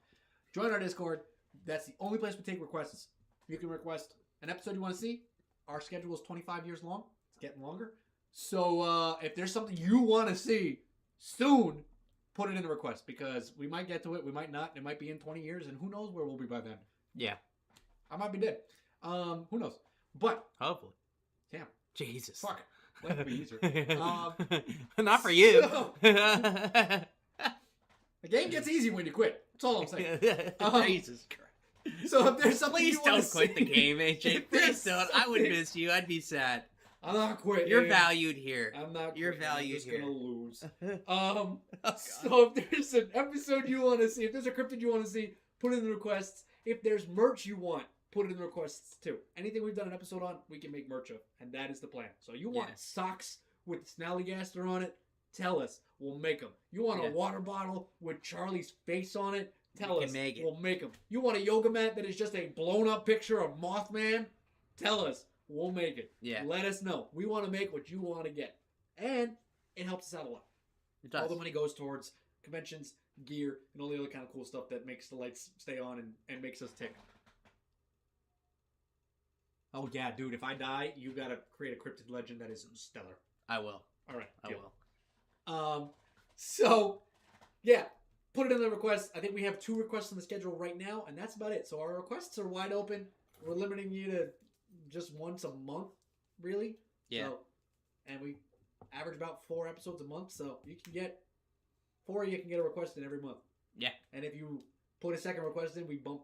Join our Discord. That's the only place we take requests. You can request an episode you want to see. Our schedule is 25 years long. It's getting longer. So if there's something you want to see soon, put it in the request, because we might get to it. We might not. It might be in 20 years, and who knows where we'll be by then. Yeah. I might be dead. Who knows? But Hopefully. damn, Jesus. fuck it. Life would be easier. Not for you. so- The game gets easy when you quit. That's all I'm saying. Jesus Christ. So if there's something Please you want don't to quit the see- game, AJ. if there's Please don't. I would something- miss you. I'd be sad. I'm not quitting. You're valued here. I'm not. You're quitting. valued I'm just here. gonna lose. Oh, God. So if there's an episode you want to see, if there's a cryptid you want to see, put it in the requests. If there's merch you want, put it in the requests too. Anything we've done an episode on, we can make merch of, and that is the plan. So you want Yeah. socks with Snallygaster on it? Tell us. We'll make them. You want Yeah. a water bottle with Charlie's face on it? Tell We us. can make it. We'll make them. You want a yoga mat that is just a blown up picture of Mothman? Tell us. we'll make it. Yeah. Let us know. We want to make what you want to get. And it helps us out a lot. It does. All the money goes towards conventions, gear, and all the other kind of cool stuff that makes the lights stay on and makes us tick. Oh, yeah, dude. If I die, you got to create a cryptid legend that is stellar. I will. All right. I will. So, yeah. Put it in the requests. I think we have 2 requests on the schedule right now, and that's about it. So our requests are wide open. We're limiting you to just once a month, really. Yeah. So, and we average about 4 episodes a month, so you can get 4. You can get a request in every month. Yeah. And if you put a second request in, we bump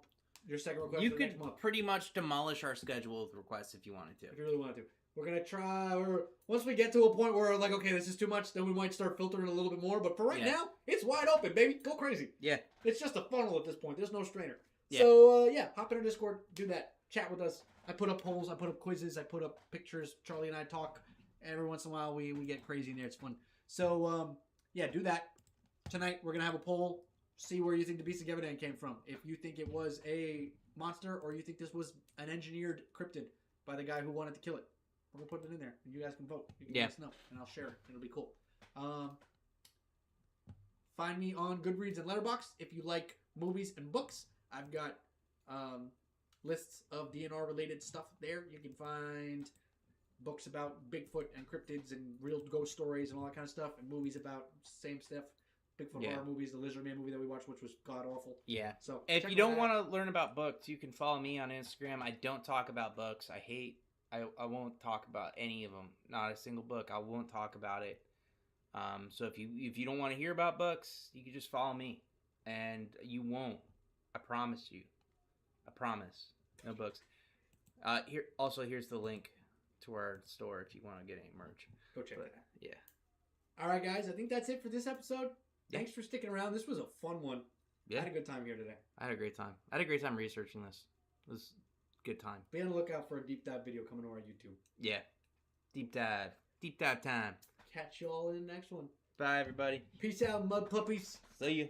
your second request. You for the could next month. pretty much demolish our schedule with requests if you wanted to. If you really wanted to. We're going to try, or once we get to a point where we're like, okay, this is too much, then we might start filtering a little bit more. But for right now, it's wide open, baby. Go crazy. Yeah. It's just a funnel at this point. There's no strainer. Yeah. So, hop in our Discord. Do that. Chat with us. I put up polls. I put up quizzes. I put up pictures. Charlie and I talk. Every once in a while, we get crazy in there. It's fun. So, do that. Tonight, we're going to have a poll. See where you think the Beast of Gevaudan came from. If you think it was a monster or you think this was an engineered cryptid by the guy who wanted to kill it. We're going to put it in there. And you guys can vote. You can let us know. And I'll share it. It'll be cool. Find me on Goodreads and Letterboxd if you like movies and books. I've got lists of DNR related stuff there. You can find books about Bigfoot and cryptids and real ghost stories and all that kind of stuff, and movies about same stuff. Bigfoot horror movies, the Lizard Man movie that we watched, which was god awful. Yeah. So if you don't want to learn about books, you can follow me on Instagram. I don't talk about books. I won't talk about any of them. Not a single book. I won't talk about it. So if you don't want to hear about books, you can just follow me, and you won't. I promise you. I promise. No books. Here's the link to our store if you want to get any merch. Go check it out. Yeah. All right, guys. I think that's it for this episode. Yeah. Thanks for sticking around. This was a fun one. Yeah. I had a good time here today. I had a great time. I had a great time researching this. It was a good time. Be on the lookout for a deep dive video coming to our YouTube. Yeah. Deep dive. Deep dive time. Catch you all in the next one. Bye, everybody. Peace out, Mudpuppies. See you.